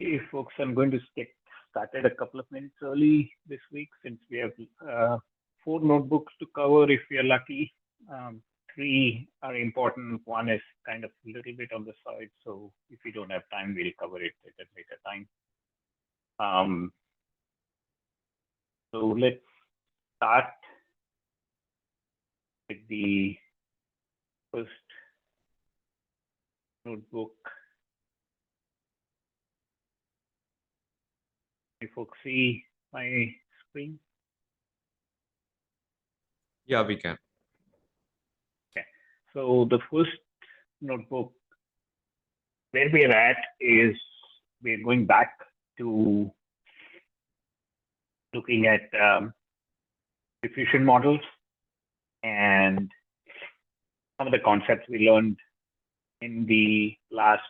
Hey folks, I'm going to get started a couple of minutes early this week since we have 4 notebooks to cover if we are lucky. 3 are important. One is kind of a little bit on the side, so if we don't have time, we'll cover it at a later time. So let's start with the first notebook. You folks see my screen? Yeah, we can. Okay. So the first notebook where we are at is we're going back to looking at diffusion models and some of the concepts we learned in the last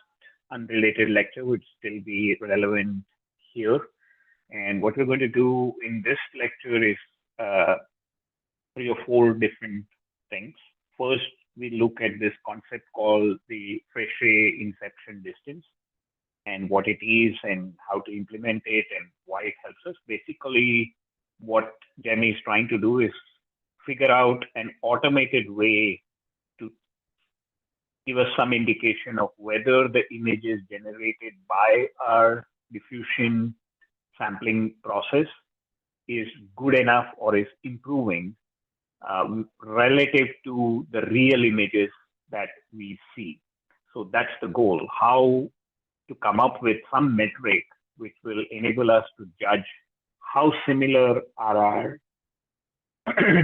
unrelated lecture would still be relevant here. And what we're going to do in this lecture is 3 or 4 different things. First, we look at this concept called the Fréchet inception distance and what it is and how to implement it and why it helps us. Basically, what Jamie is trying to do is figure out an automated way to give us some indication of whether the images generated by our diffusion sampling process is good enough or is improving relative to the real images that we see. So that's the goal, how to come up with some metric which will enable us to judge how similar are our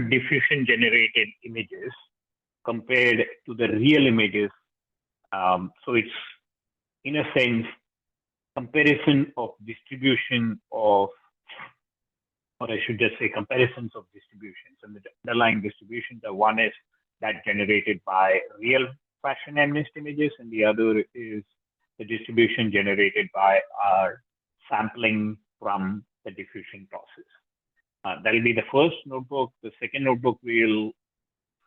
diffusion generated images compared to the real images. So it's, in a sense, comparison of distribution of, or I should just say comparisons of distributions. And the underlying distributions are, one is that generated by real fashion MNIST images, and the other is the distribution generated by our sampling from the diffusion process. That will be the first notebook. The second notebook will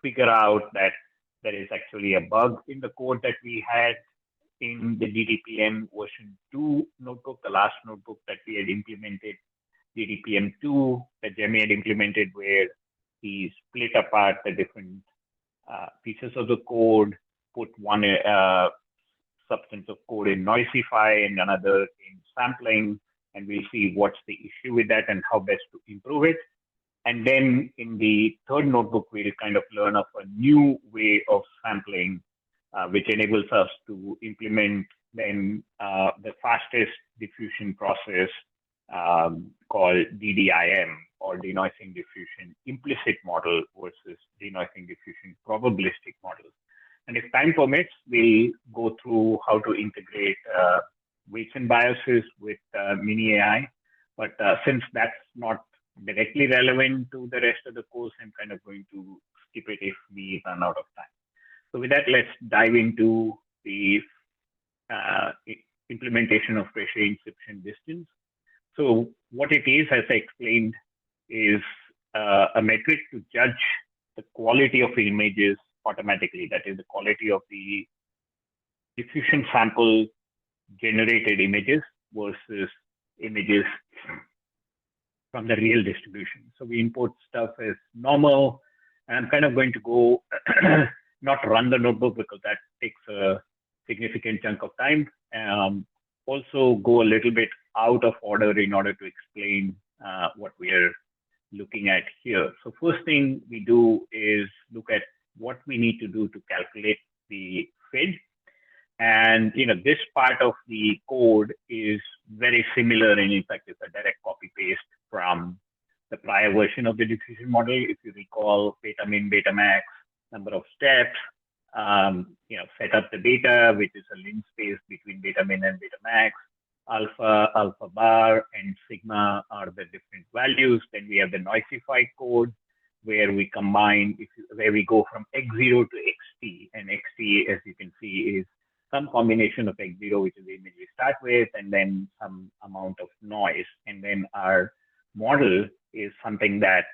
figure out that there is actually a bug in the code that we had in the DDPM version 2 notebook, the last notebook that we had implemented, DDPM 2 that Jamie had implemented, where he split apart the different pieces of the code, put one substance of code in Noisify and another in sampling, and we'll see what's the issue with that and how best to improve it. And then in the third notebook, we'll kind of learn of a new way of sampling, which enables us to implement then the fastest diffusion process called DDIM, or denoising diffusion implicit model versus denoising diffusion probabilistic model. And if time permits, we'll go through how to integrate weights and biases with mini AI. But since that's not directly relevant to the rest of the course, I'm kind of going to skip it if we run out of time. So with that, let's dive into the implementation of Fréchet inception distance. So what it is, as I explained, is a metric to judge the quality of images automatically. That is the quality of the diffusion sample generated images versus images from the real distribution. So we import stuff as normal, and I'm kind of going to go not run the notebook because that takes a significant chunk of time. Also go a little bit out of order in order to explain what we are looking at here. So first thing we do is look at what we need to do to calculate the FID. And this part of the code is very similar, and in fact, it's a direct copy paste from the prior version of the diffusion model. If you recall, beta min, beta max, number of steps, set up the data, which is a link space between beta min and beta max, alpha, alpha bar, and sigma are the different values. Then we have the Noisify code, where we combine, where we go from x0 to xt, and xt, as you can see, is some combination of x0, which is the image we start with, and then some amount of noise. And then our model is something that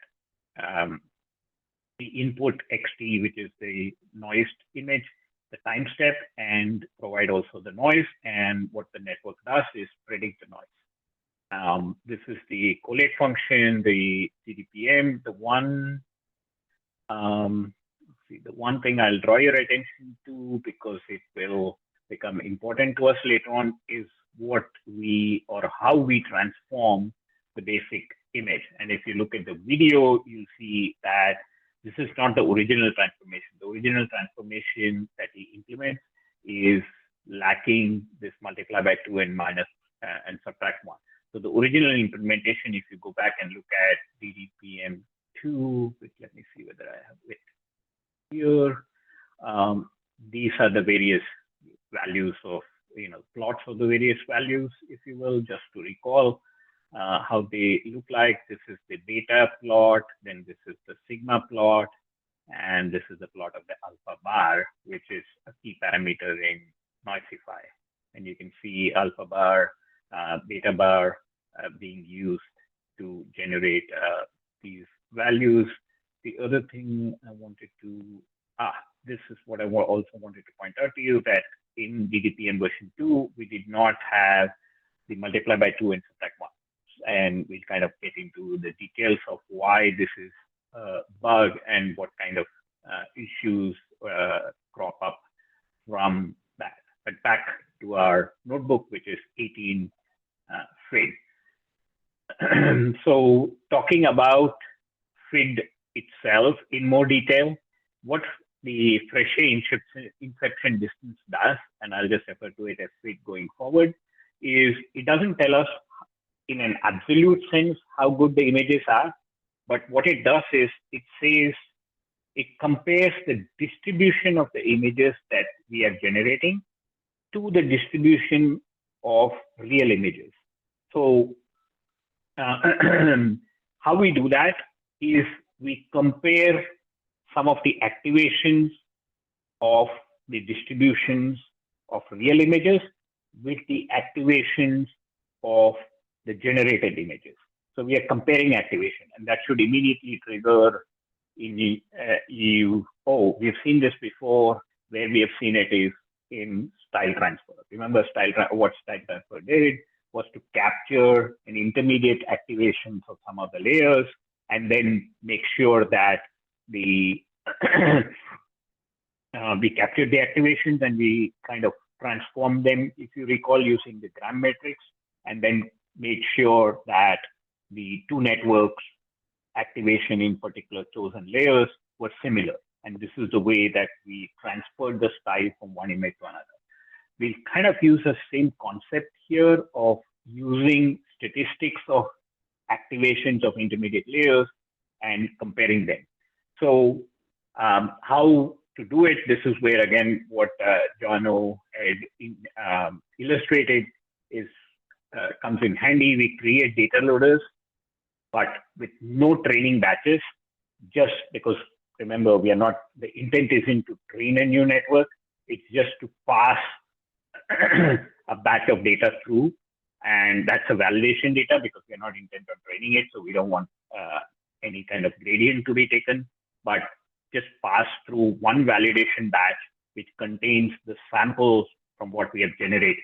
we input xt, which is the noised image, the time step and provide also the noise. And what the network does is predict the noise. This is the collate function, the DDPM. The one thing I'll draw your attention to, because it will become important to us later on, is what we or how we transform the basic image. And if you look at the video, you'll see that this is not the original transformation. The original transformation that he implements is lacking this multiply by 2 and minus and subtract 1. So the original implementation, if you go back and look at DDPM2, let me see whether I have it here. These are the various values of, plots of the various values, if you will, just to recall how they look like. This is the beta plot, then this is the sigma plot, and this is the plot of the alpha bar, which is a key parameter in Noisify. And you can see alpha bar, beta bar being used to generate these values. The other thing I wanted to, this is what I also wanted to point out to you, that in DDPM version 2, we did not have the multiply by 2 and subtract 1. And we'll kind of get into the details of why this is a bug and what kind of issues crop up from that. But back to our notebook, which is 18 FID. So talking about FID itself in more detail, what the Frechet inception distance does, and I'll just refer to it as FID going forward, is it doesn't tell us in an absolute sense how good the images are, but what it does is it says, it compares the distribution of the images that we are generating to the distribution of real images. So how we do that is we compare some of the activations of the distributions of real images with the activations of the generated images. So we are comparing activation, and that should immediately trigger in oh, we've seen this before. Where we have seen it is in style transfer. Remember, what style transfer did was to capture an intermediate activation for some of the layers and then make sure that we captured the activations and we kind of transformed them, if you recall, using the gram matrix, and then made sure that the two networks activation in particular chosen layers were similar. And this is the way that we transferred the style from one image to another. We'll kind of use the same concept here of using statistics of activations of intermediate layers and comparing them. So how to do it, this is where, again, what Jono had illustrated is comes in handy. We create data loaders, but with no training batches, just because, remember, we are not, the intent isn't to train a new network. It's just to pass a batch of data through, and that's a validation data because we're not intent on training it. So we don't want any kind of gradient to be taken, but just pass through one validation batch, which contains the samples from what we have generated.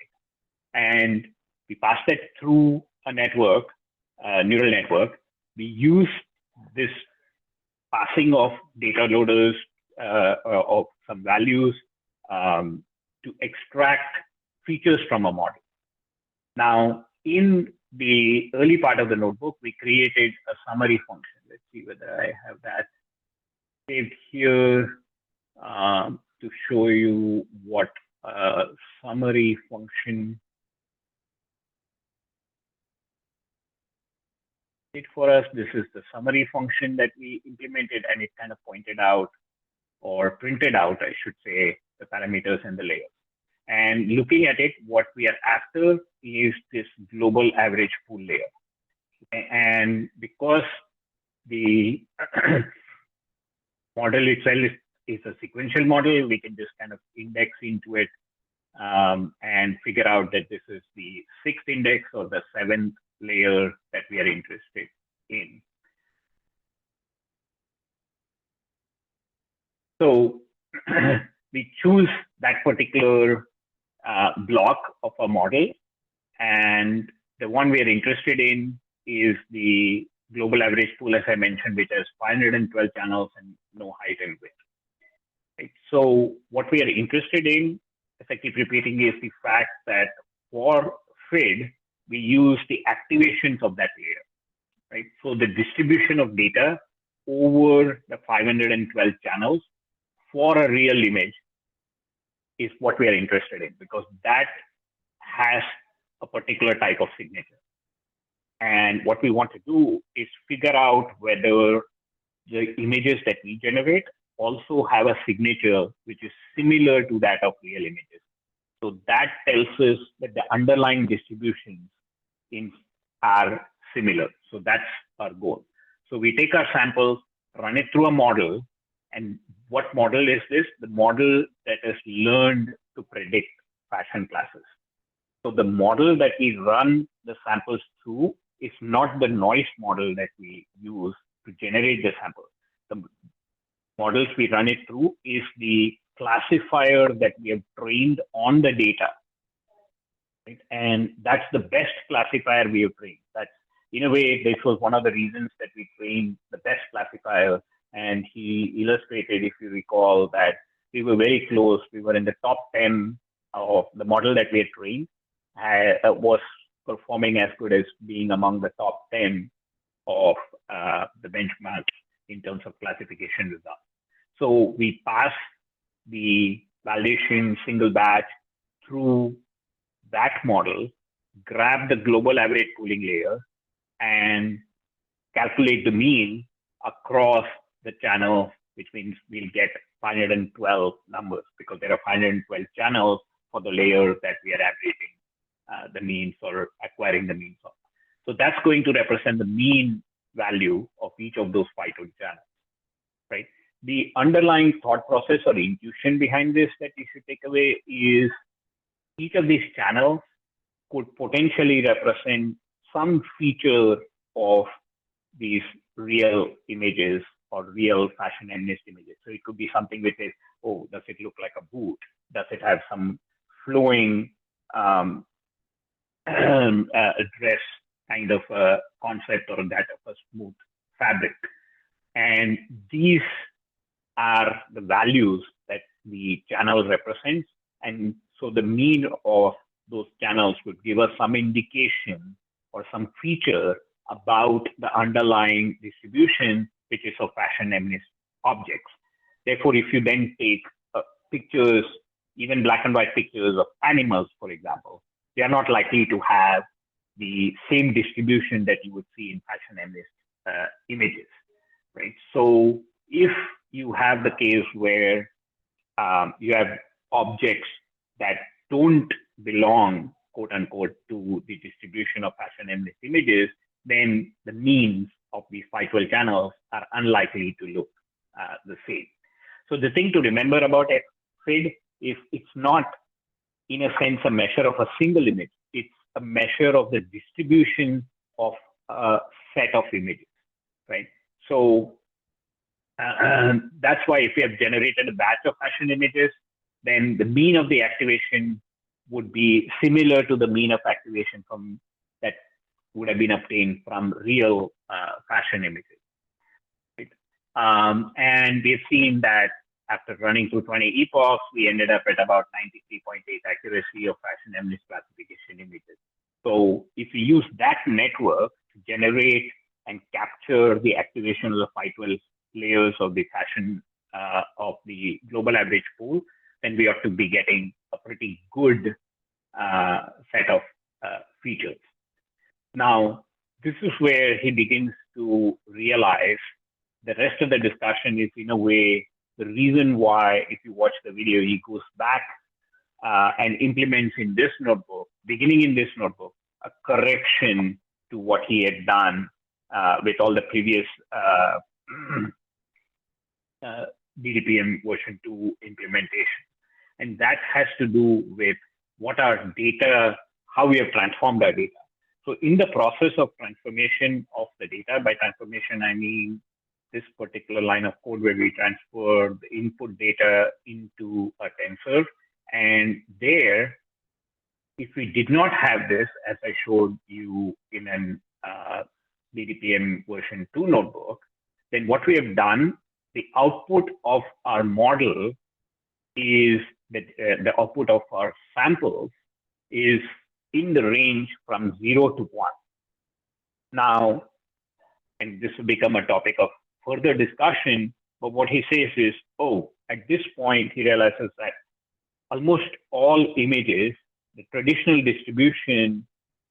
And we pass that through a network, a neural network. We use this passing of data loaders of some values to extract features from a model. Now, in the early part of the notebook, we created a summary function. Let's see whether I have that saved here to show you what a summary function did for us. This is the summary function that we implemented, and it kind of pointed out, or printed out, I should say, the parameters and the layers. And looking at it, what we are after is this global average pool layer. And because the model itself is a sequential model, we can just kind of index into it and figure out that this is the 6th index or the 7th layer that we are interested in. So we choose that particular block of a model. And the one we are interested in is the global average pool, as I mentioned, which has 512 channels and no height and width. Right? So what we are interested in, as I keep repeating, is the fact that for FID, we use the activations of that layer. Right? So the distribution of data over the 512 channels for a real image is what we are interested in, because that has a particular type of signature. And what we want to do is figure out whether the images that we generate also have a signature which is similar to that of real images. So that tells us that the underlying distributions are similar. So that's our goal. So we take our samples, run it through a model. And what model is this? The model that has learned to predict fashion classes. So the model that we run the samples through is not the noise model that we use to generate the sample. The models we run it through is the classifier that we have trained on the data. Right? And that's the best classifier we have trained. That's, in a way, this was one of the reasons that we trained the best classifier. And he illustrated, if you recall, that we were very close. We were in the top 10 of the model that we had trained, was performing as good as being among the top 10 of the benchmarks in terms of classification results. So we pass the validation single batch through that model, grab the global average pooling layer, and calculate the mean across the channel, which means we'll get 512 numbers, because there are 512 channels for the layer that we are averaging the means or acquiring the means of. So that's going to represent the mean value of each of those 512 channels, right? The underlying thought process or intuition behind this that you should take away is each of these channels could potentially represent some feature of these real images or real fashion feminist images. So it could be something which is, oh, does it look like a boot? Does it have some flowing dress kind of a concept, or that of a smooth fabric? And these are the values that the channel represents. And so the mean of those channels would give us some indication or some feature about the underlying distribution, which is of fashion feminist objects. Therefore, if you then take pictures, even black and white pictures of animals, for example, they are not likely to have the same distribution that you would see in fashion feminist images, right? So if you have the case where you have objects that don't belong, quote unquote, to the distribution of fashion feminist images, then the means of these 512 channels are unlikely to look the same. So the thing to remember about FID is it's not, in a sense, a measure of a single image. It's a measure of the distribution of a set of images, right? So that's why if we have generated a batch of fashion images, then the mean of the activation would be similar to the mean of activation from that would have been obtained from real fashion images. Right? And we've seen that after running through 20 epochs, we ended up at about 93.8 accuracy of fashion feminist classification images. So if we use that network to generate and capture the activation of the 512 layers of the fashion of the global average pool, then we ought to be getting a pretty good set of features. Now, this is where he begins to realize the rest of the discussion is, in a way, the reason why, if you watch the video, he goes back and implements in this notebook, beginning in this notebook, a correction to what he had done with all the previous DDPM version 2 implementation. And that has to do with what our data, how we have transformed our data. So in the process of transformation of the data, by transformation, I mean this particular line of code where we transfer the input data into a tensor. And there, if we did not have this, as I showed you in an DDPM version 2 notebook, then what we have done, the output of our model is that the output of our samples is in the range from 0 to 1. Now, and this will become a topic of further discussion, but what he says is, oh, at this point, he realizes that almost all images, the traditional distribution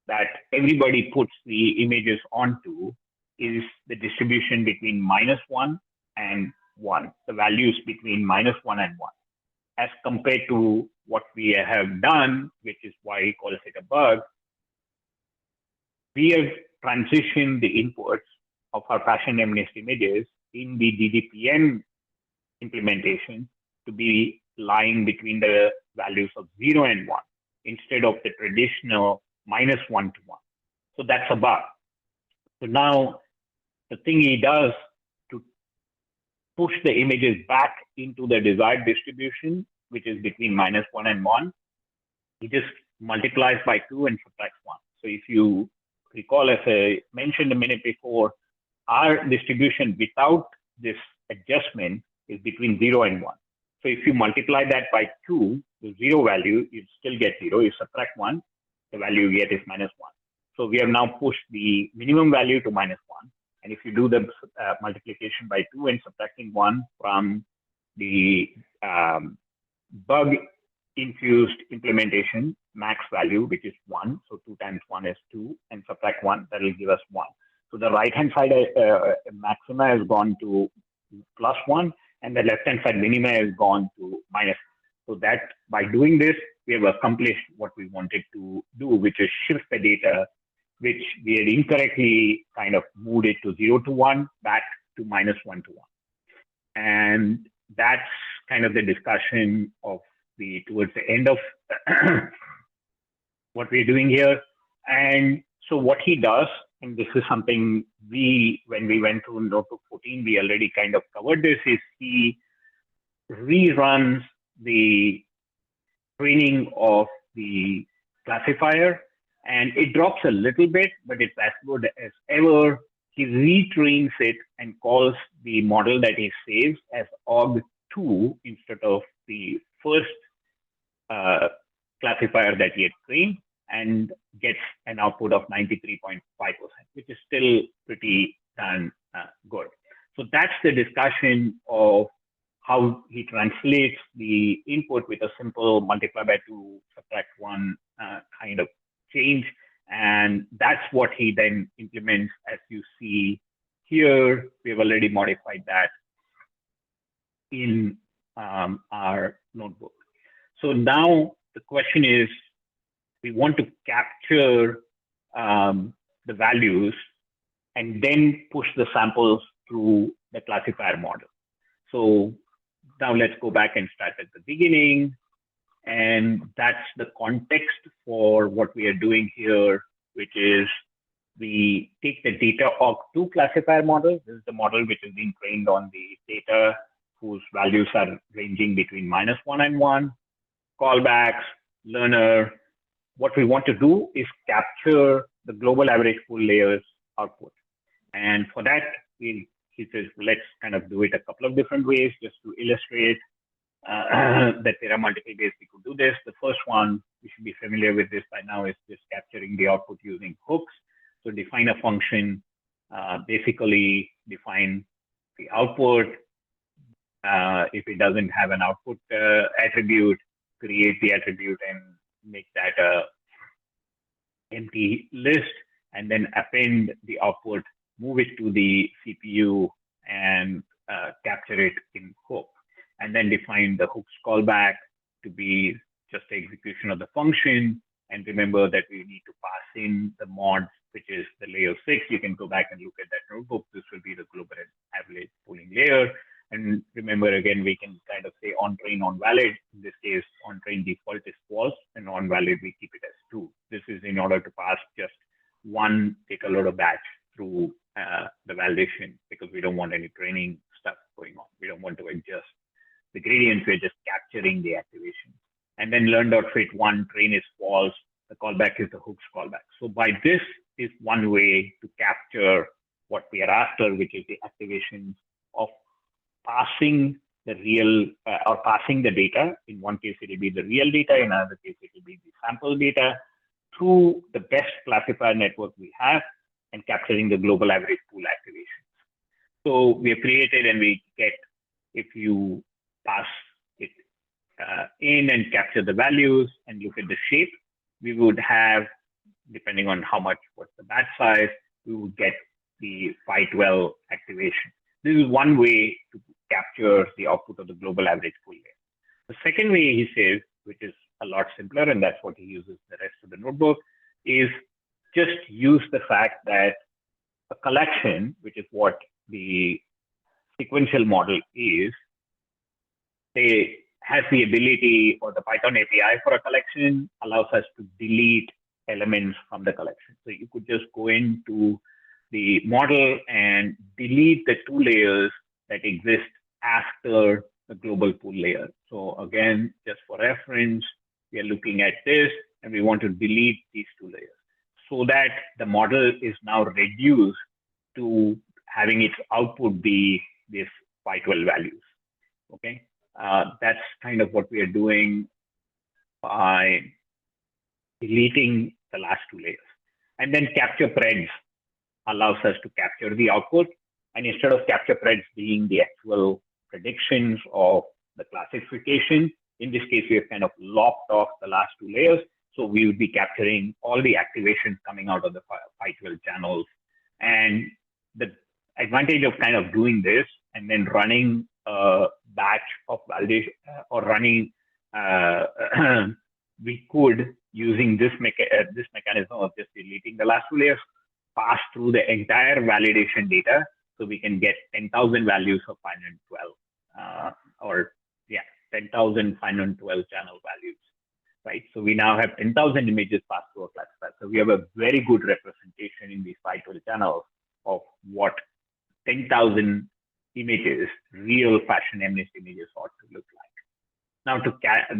that everybody puts the images onto is the distribution between -1 and 1, the values between -1 and 1, as compared to what we have done, which is why he calls it a bug. We have transitioned the inputs of our fashion MNIST images in the DDPM implementation to be lying between the values of 0 and 1 instead of the traditional -1 to 1. So that's a bug. So now the thing he does to push the images back into the desired distribution, which is between -1 and 1, he just multiplies by 2 and subtracts 1. So if you recall, as I mentioned a minute before, our distribution without this adjustment is between 0 and 1. So if you multiply that by 2, the 0 value, you still get 0. You subtract 1, the value you get is -1. So we have now pushed the minimum value to -1. And if you do the multiplication by 2 and subtracting 1 from the bug-infused implementation max value, which is 1, so 2 times 1 is 2, and subtract 1, that will give us 1. So the right-hand side maxima has gone to +1, and the left-hand side minima has gone to -1. So that by doing this, we have accomplished what we wanted to do, which is shift the data, which we had incorrectly kind of moved it to 0 to 1 back to -1 to 1. And that's kind of the discussion of towards the end of what we're doing here. And so what he does, and this is something when we went through Notebook 14, we already kind of covered this, is he reruns the training of the classifier, and it drops a little bit, but it's as good as ever. He retrains it and calls the model that he saves as OG2 instead of the first classifier that he had trained, and gets an output of 93.5%, which is still pretty darn good. So that's the discussion of how he translates the input with a simple multiply by 2, subtract 1 kind of change. And that's what he then implements. As you see here, we've already modified that in our notebook. So now the question is, we want to capture the values and then push the samples through the classifier model. So now let's go back and start at the beginning. And that's the context for what we are doing here, which is we take the data OG2 classifier model. This is the model which is being trained on the data whose values are ranging between -1 and 1, callbacks, learner. What we want to do is capture the global average pool layers output. And for that, he says, let's kind of do it a couple of different ways just to illustrate that there are multiple ways we could do this. The first one, you should be familiar with this by now, is just capturing the output using hooks. So define a function, basically define the output. If it doesn't have an output attribute, create the attribute and make that a empty list, and then append the output, move it to the CPU, and capture it in hook. And then define the hooks callback to be just the execution of the function. And remember that we need to pass in the mods, which is the layer 6. You can go back and look at that notebook. This will be the global average pooling layer. And remember, again, we can kind of say on train, on valid. In this case, on train default is false, and on valid, we keep it as true. This is in order to pass just one data loader batch through the validation, because we don't want any training stuff going on. We don't want to adjust the gradients. We're just capturing the activation. and then learn.fit1, train is false, the callback is the hook's callback. So by this is one way to capture what we are after, which is the activation of passing the real or passing the data. In one case, it will be the real data. In another case, it will be the sample data through the best classifier network we have and capturing the global average pool activations. So we have created and we get, if you pass it in and capture the values and look at the shape, we would have, depending on how much, what's the batch size, we would get the 512 activation. This is one way to capture the output of the global average pool layer. The second way, he says, which is a lot simpler, and that's what he uses the rest of the notebook, is just use the fact that a collection, which is what the sequential model is, they has the ability, or the Python API for a collection allows us to delete elements from the collection. So you could just go into the model and delete the two layers that exist after the global pool layer. So again, just for reference, we are looking at this and we want to delete these two layers so that the model is now reduced to having its output be this 512 values. Okay, that's kind of what we are doing by deleting the last two layers. And then capture preds allows us to capture the output. And instead of capture preds being the actual predictions of the classification, in this case, we have kind of lopped off the last two layers. So we would be capturing all the activations coming out of the 512 channels. And the advantage of kind of doing this and then running a batch of validation or running, we could, using this mechanism of just deleting the last two layers, pass through the entire validation data so we can get 10,000 values of 512 or 10,000 512 channel values, right? So we now have 10,000 images passed through a classifier. So we have a very good representation in these 512 channels of what 10,000 images, real fashion MNIST images ought to look like. Now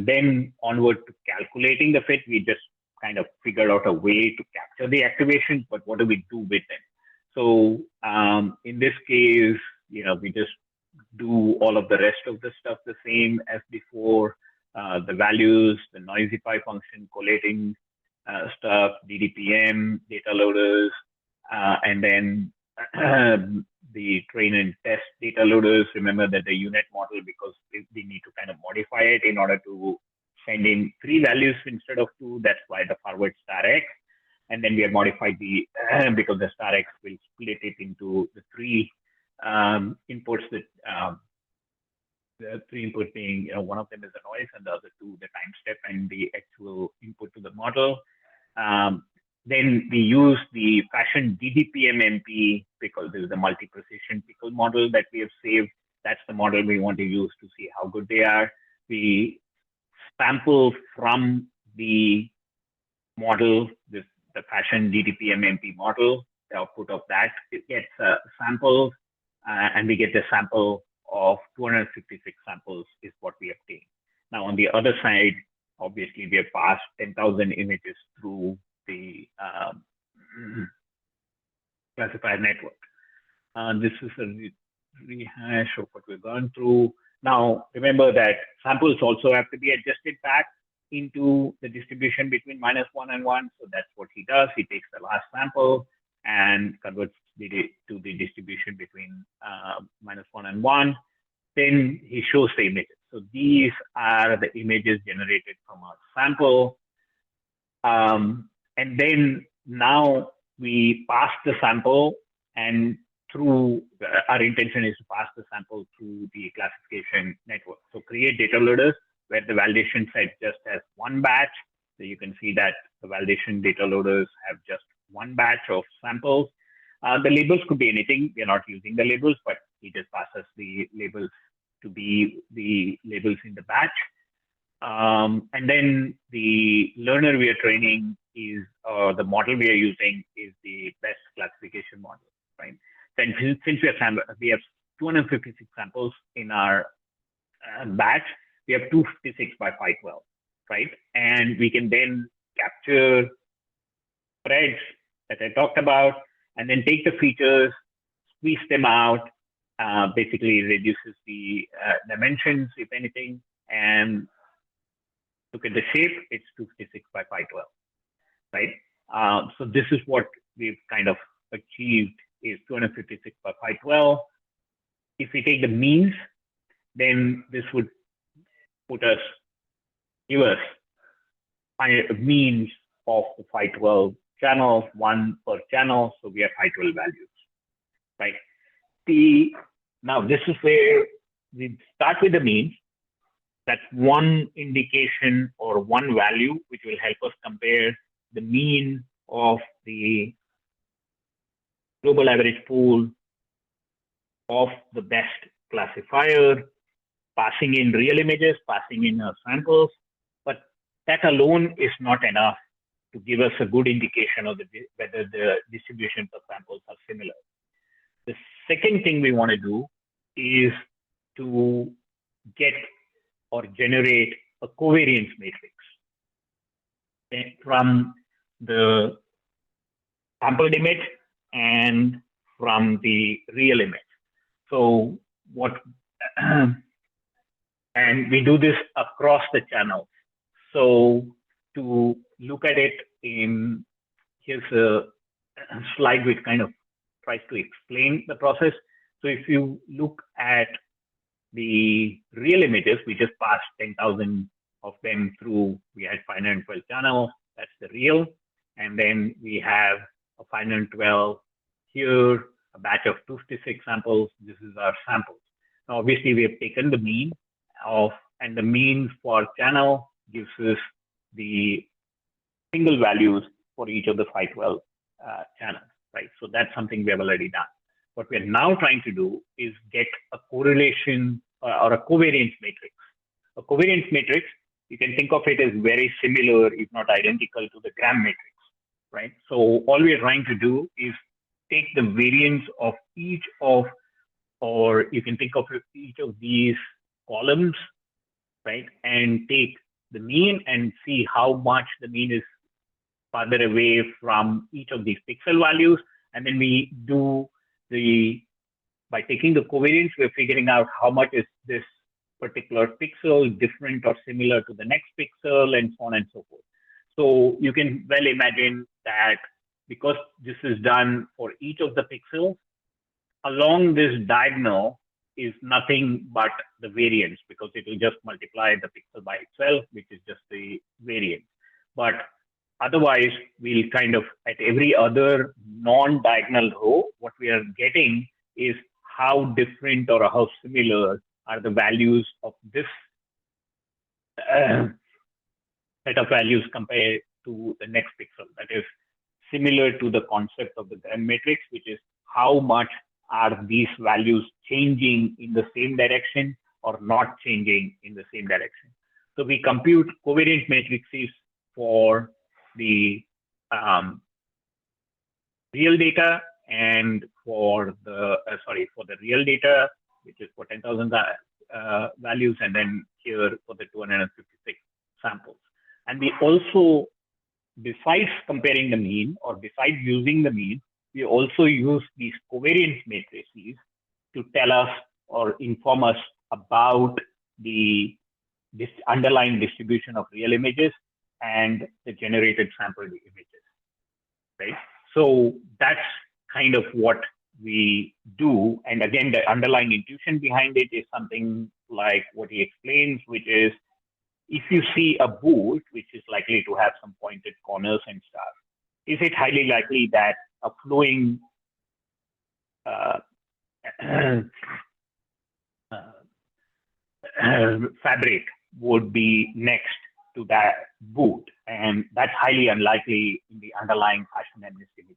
then onward to calculating the fit, we just kind of figured out a way to capture the activation, but what do we do with them? So in this case, we just do all of the rest of the stuff the same as before, the values, the noisify function, collating stuff, DDPM, data loaders, and then the train and test data loaders. Remember that the unit model, because we need to kind of modify it in order to send in 3 values instead of 2. That's why the forward star X. And then we have modified the, because the star X will split it into the 3 inputs that, the 3 inputs being, one of them is the noise and the other 2, the time step and the actual input to the model. Then we use the fashion DDPM MP because this is the multi-precision pickle model that we have saved. That's the model we want to use to see how good they are. We sample from the model, the fashion DDPM MP model, the output of that, it gets samples, and we get the sample of 256 samples is what we obtain. Now on the other side, obviously we have passed 10,000 images through the classifier network. This is a rehash of what we've gone through. Now, remember that samples also have to be adjusted back into the distribution between -1 and 1. So that's what he does. He takes the last sample and converts it to the distribution between -1 and 1. Then he shows the images. So these are the images generated from our sample. And then now we pass the sample, and through our intention is to pass the sample through the classification network. So create data loaders where the validation set just has 1 batch. So you can see that the validation data loaders have just 1 batch of samples. The labels could be anything. We are not using the labels, but he just passes the labels to be the labels in the batch. And then the learner we are training is, the model we are using is the best classification model, right? Then since we have 256 samples in our batch, we have 256 by 512. right? And we can then capture spreads that I talked about, and then take the features, squeeze them out, basically reduces the dimensions, if anything, and look at the shape, it's 256 by 512, right? So this is what we've kind of achieved is 256 by 512. If we take the means, then this would give us means of the 512 channels, one per channel. So we have 512 values, right? Now this is where we start with the means. That's one indication or one value which will help us compare the mean of the global average pool of the best classifier, passing in real images, passing in samples, but that alone is not enough to give us a good indication of whether the distribution of samples are similar. The second thing we want to do is to get or generate a covariance matrix from the sampled image and from the real image. So and we do this across the channels. So to look at it here's a slide which kind of tries to explain the process. So if you look at the real images, we just passed 10,000 of them through. We had 512 channels, that's the real. And then we have a 512 here, a batch of 256 samples. This is our samples. Now, obviously, we have taken the mean and the mean for channel gives us the single values for each of the 512 channels, right? So that's something we have already done. What we're now trying to do is get a correlation or a covariance matrix. A covariance matrix, you can think of it as very similar, if not identical, to the gram matrix, right? So all we're trying to do is take the variance of each of, or you can think of each of these columns, right? And take the mean and see how much the mean is farther away from each of these pixel values. And then we do by taking the covariance, we're figuring out how much is this particular pixel different or similar to the next pixel and so on and so forth. So you can well imagine that because this is done for each of the pixels, along this diagonal is nothing but the variance because it will just multiply the pixel by itself, which is just the variance. But otherwise, we'll kind of, at every other non-diagonal row, what we are getting is how different or how similar are the values of this set of values compared to the next pixel. That is similar to the concept of the gram matrix, which is how much are these values changing in the same direction or not changing in the same direction. So we compute covariance matrices for the real data and for the real data, which is for 10,000 values, and then here for the 256 samples. And we also, besides comparing the mean or besides using the mean, we also use these covariance matrices to tell us or inform us about this underlying distribution of real images and the generated sampled images, right? So that's kind of what we do. And again, the underlying intuition behind it is something like what he explains, which is if you see a boot, which is likely to have some pointed corners and stuff, is it highly likely that a flowing fabric would be next to that boot? And that's highly unlikely in the underlying fashion MNIST images.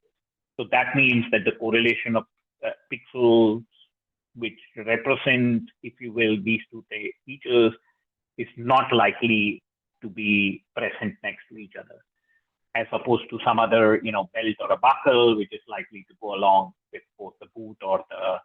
So that means that the correlation of pixels which represent, if you will, these two features is not likely to be present next to each other, as opposed to some other, belt or a buckle, which is likely to go along with both the boot or the,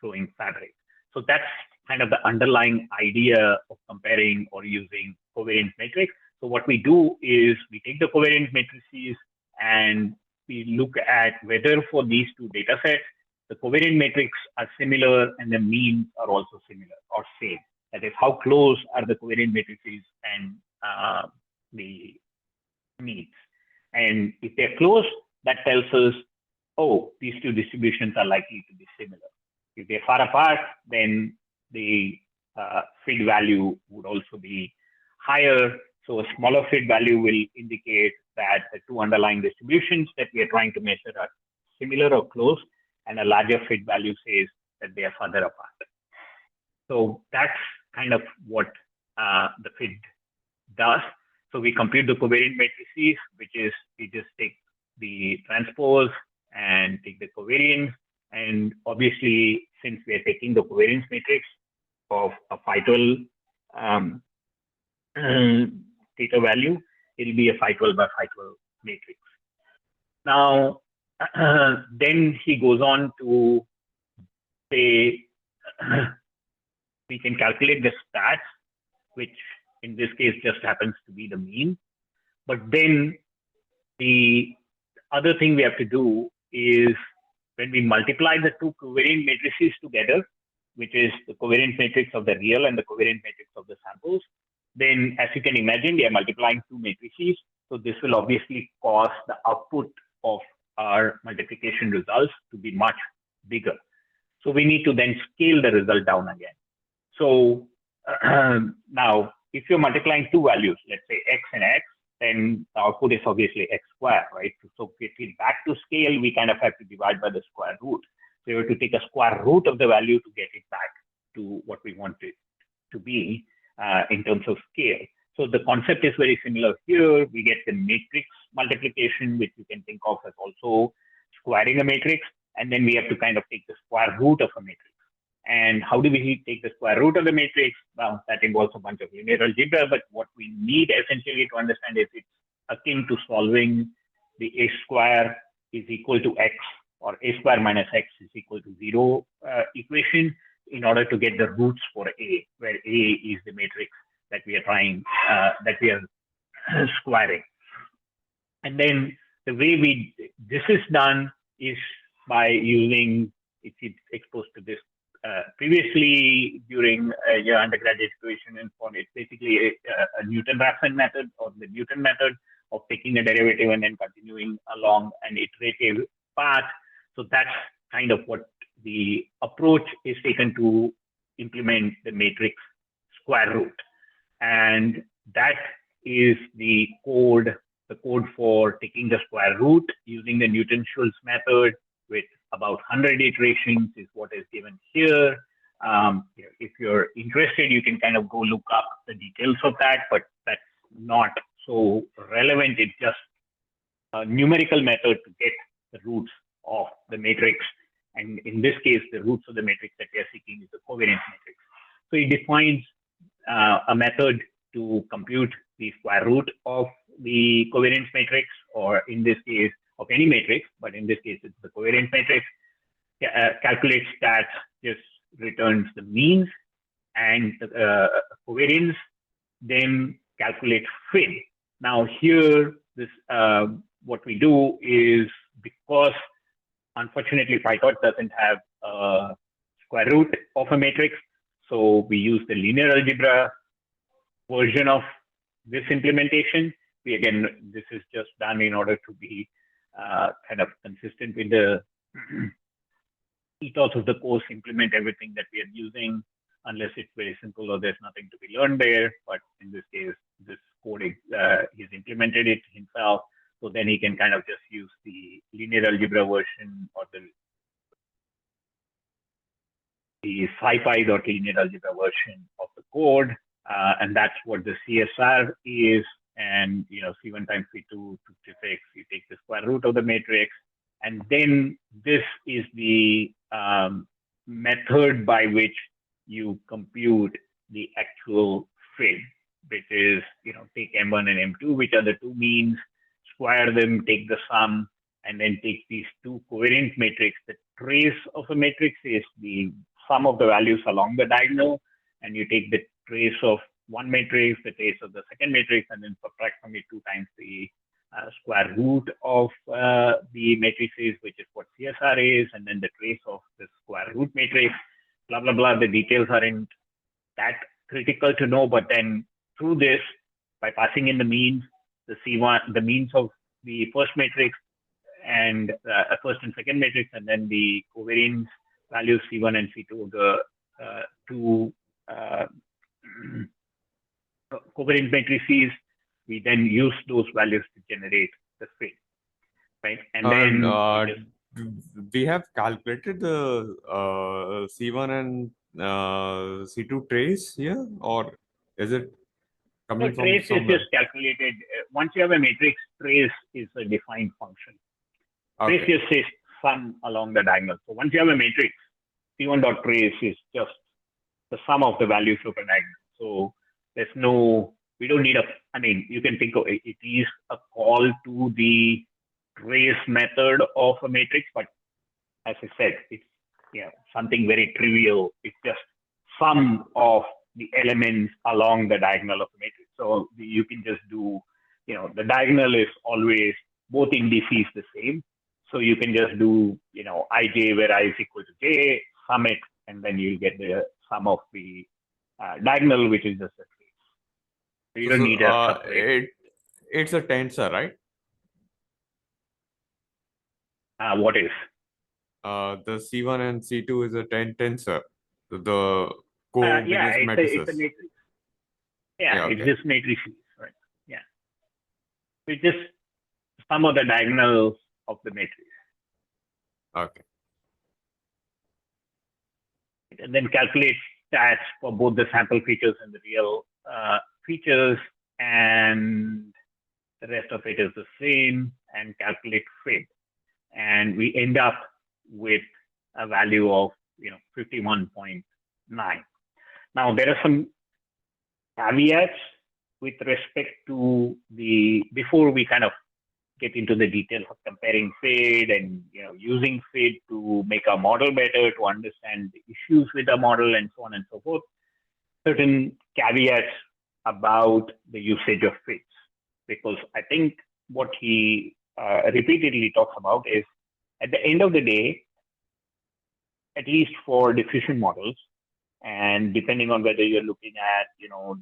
flowing fabric. So that's kind of the underlying idea of comparing or using covariance matrix. So what we do is we take the covariance matrices and we look at whether for these two data sets, the covariant matrix are similar and the means are also similar or same. That is, how close are the covariant matrices and the means. And if they're close, that tells us, oh, these two distributions are likely to be similar. If they're far apart, then the fit value would also be higher. So a smaller fit value will indicate that the two underlying distributions that we are trying to measure are similar or close, and a larger fit value says that they are further apart. So that's kind of what the fit does. So we compute the covariant matrices, which is we just take the transpose and take the covariance. And obviously, since we are taking the covariance matrix of a phi-12 theta value, it'll be a phi-12 by phi-12 matrix. Now, then he goes on to say we can calculate the stats, which in this case just happens to be the mean. But then the other thing we have to do is when we multiply the two covariant matrices together, which is the covariance matrix of the real and the covariant matrix of the samples, then as you can imagine, we are multiplying two matrices. So this will obviously cause the output of our multiplication results to be much bigger. So we need to then scale the result down again. So now, if you're multiplying two values, let's say x and x, then the output is obviously x squared, right? So if we back to scale, we kind of have to divide by the square root. So you have to take a square root of the value to get it back to what we want it to be in terms of scale. So the concept is very similar here. We get the matrix multiplication, which you can think of as also squaring a matrix. And then we have to kind of take the square root of a matrix. And how do we take the square root of the matrix? Well, that involves a bunch of linear algebra, but what we need essentially to understand is it's akin to solving the a square is equal to x or a square minus x is equal to 0 equation in order to get the roots for a, where a is the matrix that we are trying, that we are squaring. And then the way this is done is by using, if you're exposed to this previously during your undergraduate situation and for it's basically a Newton-Raphson method or the Newton method of taking a derivative and then continuing along an iterative path. So that's kind of what the approach is taken to implement the matrix square root. And that is the code for taking the square root using the Newton-Schulz method with about 100 iterations is what is given here. If you're interested, you can kind of go look up the details of that, but that's not so relevant. It's just a numerical method to get the roots of the matrix. And in this case, the roots of the matrix that we are seeking is the covariance matrix. So it defines a method to compute the square root of the covariance matrix, or in this case, of any matrix, but in this case, it's the covariance matrix, calculates stats, just returns the means and the covariance, then calculates fit. Now here, this what we do is, because unfortunately Python doesn't have a square root of a matrix, so we use the linear algebra version of this implementation. This is just done in order to be kind of consistent with the ethos of the course, implement everything that we are using, unless it's very simple or there's nothing to be learned there. But in this case, this code, he's implemented it himself. So then he can kind of just use the linear algebra version or the sci-fi.linear algebra version of the code. And that's what the CSR is. And C1 times C2 to 6, you take the square root of the matrix. And then this is the method by which you compute the actual fit, which is, take M1 and M2, which are the two means, square them, take the sum, and then take these two covariant matrix. The trace of a matrix is the sum of the values along the diagonal, and you take the trace of one matrix, the trace of the second matrix, and then subtract from it 2 times the square root of the matrices, which is what CSR is, and then the trace of the square root matrix, blah, blah, blah. The details aren't that critical to know, but then through this, by passing in the means, the C1, the means of the first matrix and first and second matrix, and then the covariance values C1 and C2, the two covariance matrices, we then use those values to generate the fit, right? And then we have calculated the C1 and C2 trace here, or is it coming from trace somewhere? is just calculated. Once you have a matrix, trace is a defined function. Okay. Trace just says sum along the diagonal. So once you have a matrix, C1 dot trace is just the sum of the values of a diagonal. So there's no, we don't need a, I mean, you can think of it, it is a call to the trace method of a matrix, but as I said, it's something very trivial. It's just sum of the elements along the diagonal of the matrix. So you can just do, the diagonal is always both indices the same. So you can just do, ij where I is equal to j, sum it, and then you'll get the sum of the diagonal, which is just a trace. So you don't need a separate. It's a tensor, right? What is? The C1 and C2 is a tensor. The covariance matrices. It's a matrix. Yeah, okay. It's just matrices, right? Yeah. It's just sum of the diagonals of the matrix. Okay. And then calculate stats for both the sample features and the real features, and the rest of it is the same, and calculate fit. And we end up with a value of 51.9. Now there are some caveats with respect to before we kind of get into the details of comparing fit and using fit to make our model better, to understand the issues with the model and so on and so forth. Certain caveats about the usage of fits, because I think what he repeatedly talks about is, at the end of the day, at least for diffusion models, and depending on whether you're looking at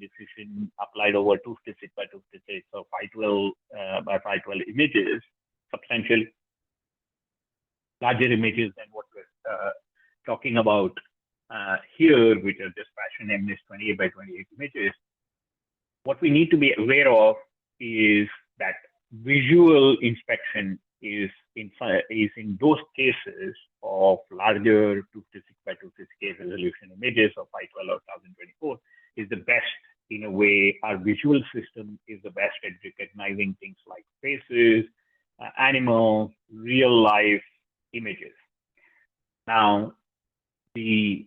diffusion applied over 256 by 256 or 512 by 512 images, substantial larger images than what we're talking about here, which are just fashion MNIST 28 by 28 images, what we need to be aware of is that visual inspection is in those cases of larger 256 by 256 resolution images of 512 or 1024 is the best. In a way, our visual system is the best at recognizing things like faces, animals, real life images. Now, in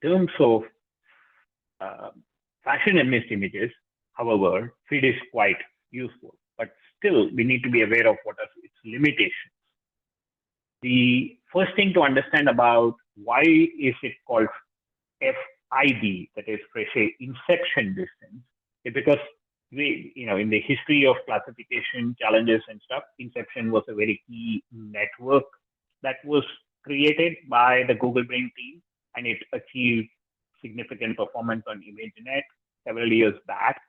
terms of fashion MNIST images, however, fit is quite useful, but still we need to be aware of what are its limitations. The first thing to understand about why is it called FID, that is Fréchet inception distance, is because in the history of classification challenges and stuff, inception was a very key network that was created by the Google Brain team, and it achieved significant performance on ImageNet several years back.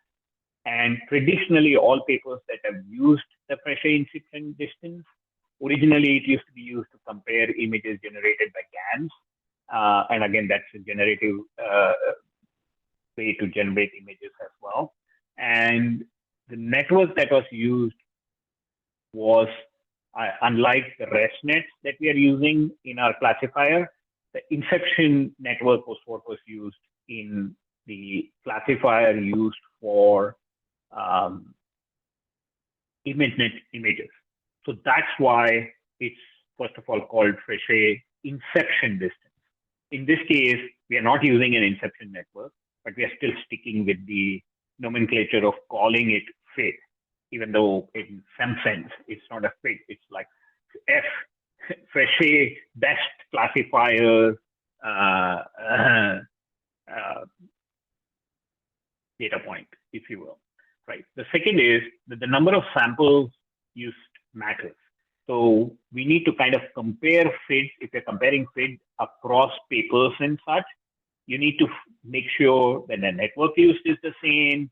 And traditionally, all papers that have used the Fréchet inception distance, originally it used to be used to compare images generated by GANs. And again, that's a generative way to generate images as well. And the network that was used was, unlike the ResNets that we are using in our classifier, the inception network was what was used in the classifier used for ImageNet images. So that's why it's first of all called Fréchet inception distance. In this case, we are not using an inception network, but we are still sticking with the nomenclature of calling it fit, even though in some sense it's not a fit. It's like Fréchet best classifier data point, if you will, right? The second is that the number of samples used matters. So we need to kind of compare FIDs. If you're comparing FID across papers and such, you need to make sure that the network used is the same,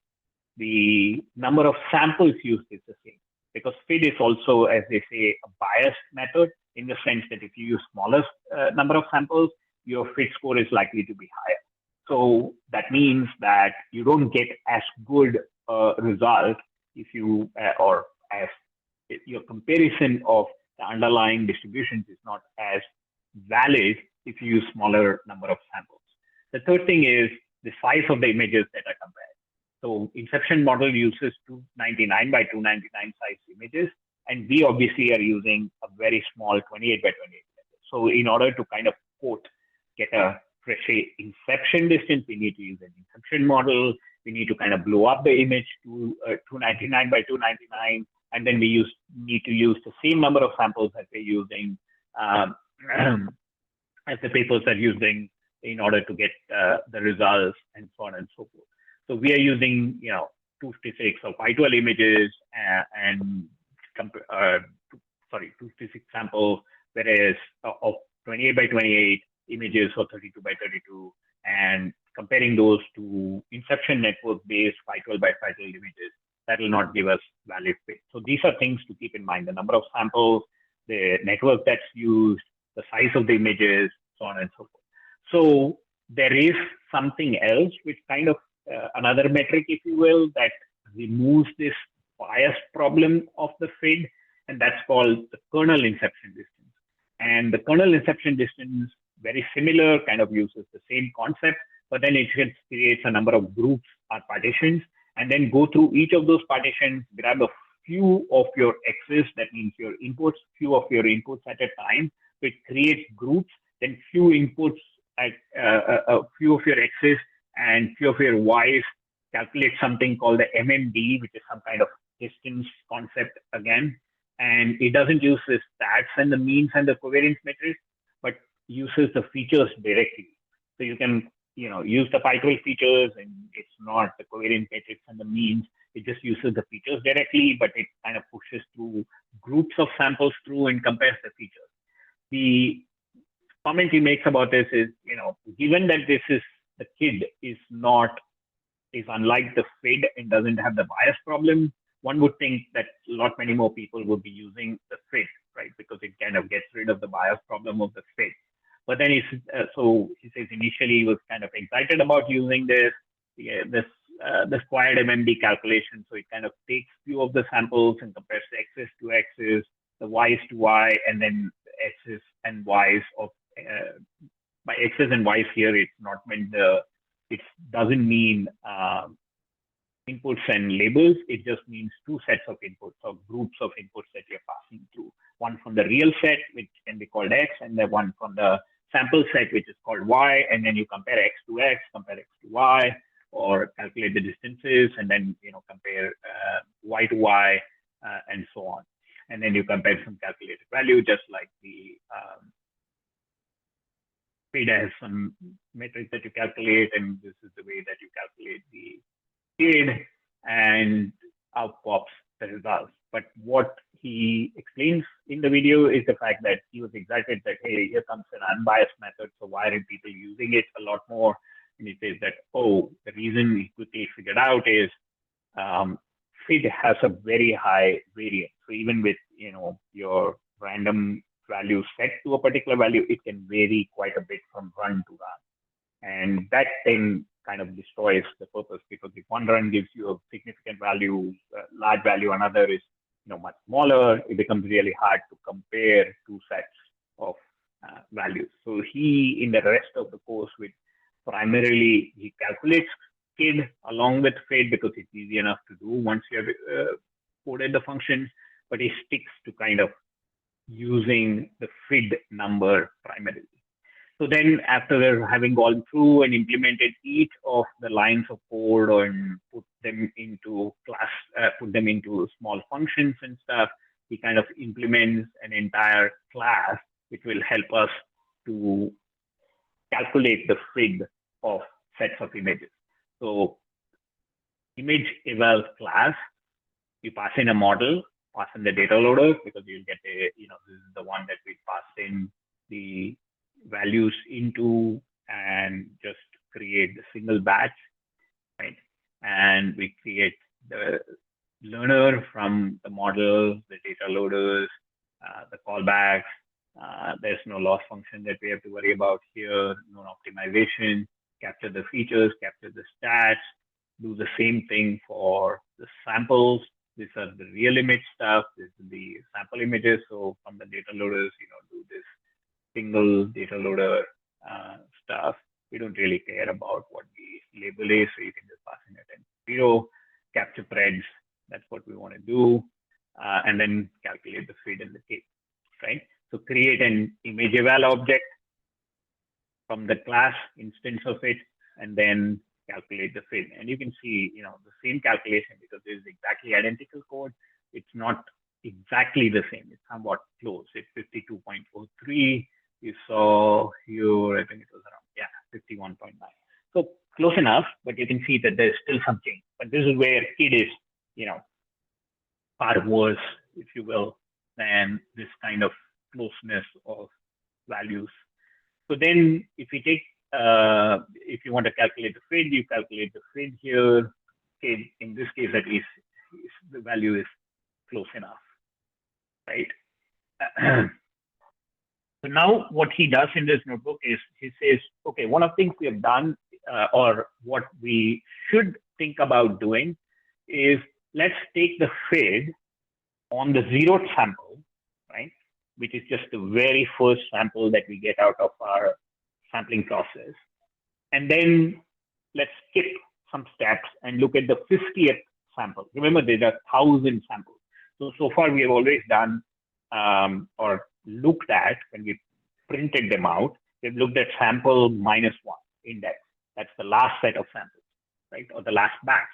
the number of samples used is the same. Because FID is also, as they say, a biased method in the sense that if you use smaller number of samples, your FID score is likely to be higher. So that means that you don't get as good a result if you, or as your comparison of the underlying distributions is not as valid if you use smaller number of samples. The third thing is the size of the images that are compared. So Inception model uses 299 by 299 size images, and we obviously are using a very small 28 by 28 images. So in order to kind of quote, get a say inception distance, we need to use an inception model. We need to kind of blow up the image to 299 by 299, and then we need to use the same number of samples that we're using as the papers are using in order to get the results and so on and so forth. So we are using 256 of Y12 images and 256 samples, whereas of 28 by 28 images or 32 by 32, and comparing those to Inception network-based 512 by 512 images, that will not give us valid fit. So these are things to keep in mind: the number of samples, the network that's used, the size of the images, so on and so forth. So there is something else which kind of another metric, if you will, that removes this bias problem of the FID, and that's called the kernel inception distance. And the kernel inception distance, very similar, kind of uses the same concept, but then it creates a number of groups or partitions, and then go through each of those partitions, grab a few of your X's, that means your inputs, few of your inputs at a time. So it creates groups, then few inputs at a few of your X's and few of your Y's, calculate something called the MMD, which is some kind of distance concept again. And it doesn't use the stats and the means and the covariance metrics, but uses the features directly. So you can use the Pi12 features, and it's not the covariance matrix and the means. It just uses the features directly, but it kind of pushes through groups of samples through and compares the features. The comment he makes about this is, given that this is the KID is unlike the FID and doesn't have the bias problem, one would think that many more people would be using the FID, right? Because it kind of gets rid of the bias problem of the FID. But then so he says initially he was kind of excited about using the squared MMD calculation. So it kind of takes few of the samples and compares the X's to X's, the Y's to Y, and then X's and Y's of by X's and Y's here, it's not meant it doesn't mean inputs and labels. It just means two sets of inputs or groups of inputs that you're passing through. One from the real set, which can be called X, and the one from the sample set, which is called Y, and then you compare X to X, compare X to Y, or calculate the distances, and then compare Y to Y, and so on. And then you compare some calculated value, just like the FID has some metrics that you calculate, and this is the way that you calculate the KID, and out pops the results. But what he explains in the video is the fact that he was excited that, hey, here comes an unbiased method, so why aren't people using it a lot more? And he says that, the reason he quickly figured out is FID has a very high variance. So even with your random value set to a particular value, it can vary quite a bit from run to run. And that then kind of destroys the purpose, because if one run gives you a significant value, large value, another is much smaller, it becomes really hard to compare two sets of values. So he, in the rest of the course, primarily he calculates KID along with FID because it's easy enough to do once you have coded the functions, but he sticks to kind of using the FID number primarily. So then, after having gone through and implemented each of the lines of code and put them into small functions and stuff, he kind of implements an entire class which will help us to calculate the FID of sets of images. So image eval class, you pass in a model, pass in the data loader, because you'll get a, this is the one that we passed in the values into and just create the single batch, right? And we create the learner from the model, the data loaders, the callbacks. There's no loss function that we have to worry about here, no optimization, capture the features, capture the stats, do the same thing for the samples. These are the real image stuff. This is the sample images. So from the data loaders, do this single data loader stuff. We don't really care about what the label is, so you can just pass in a 10-0, capture threads. That's what we want to do, and then calculate the FID in the case, right? So create an image eval object from the class instance of it, and then calculate the FID. And you can see, the same calculation, because it is exactly identical code. It's not exactly the same. It's somewhat close. It's 52.03. You saw here, I think it was around, 51.9. So close enough, but you can see that there's still some change. But this is where FID is, far worse, if you will, than this kind of closeness of values. So then if you take, if you want to calculate the FID, you calculate the FID here. Okay, in this case, at least the value is close enough, right? So now what he does in this notebook is he says, okay, one of the things we have done, or what we should think about doing, is let's take the FID on the zeroth sample, right? Which is just the very first sample that we get out of our sampling process. And then let's skip some steps and look at the 50th sample. Remember, there are 1,000 samples. So far we have always done, or looked at, when we printed them out, we've looked at sample -1 index. That's the last set of samples, right? Or the last batch.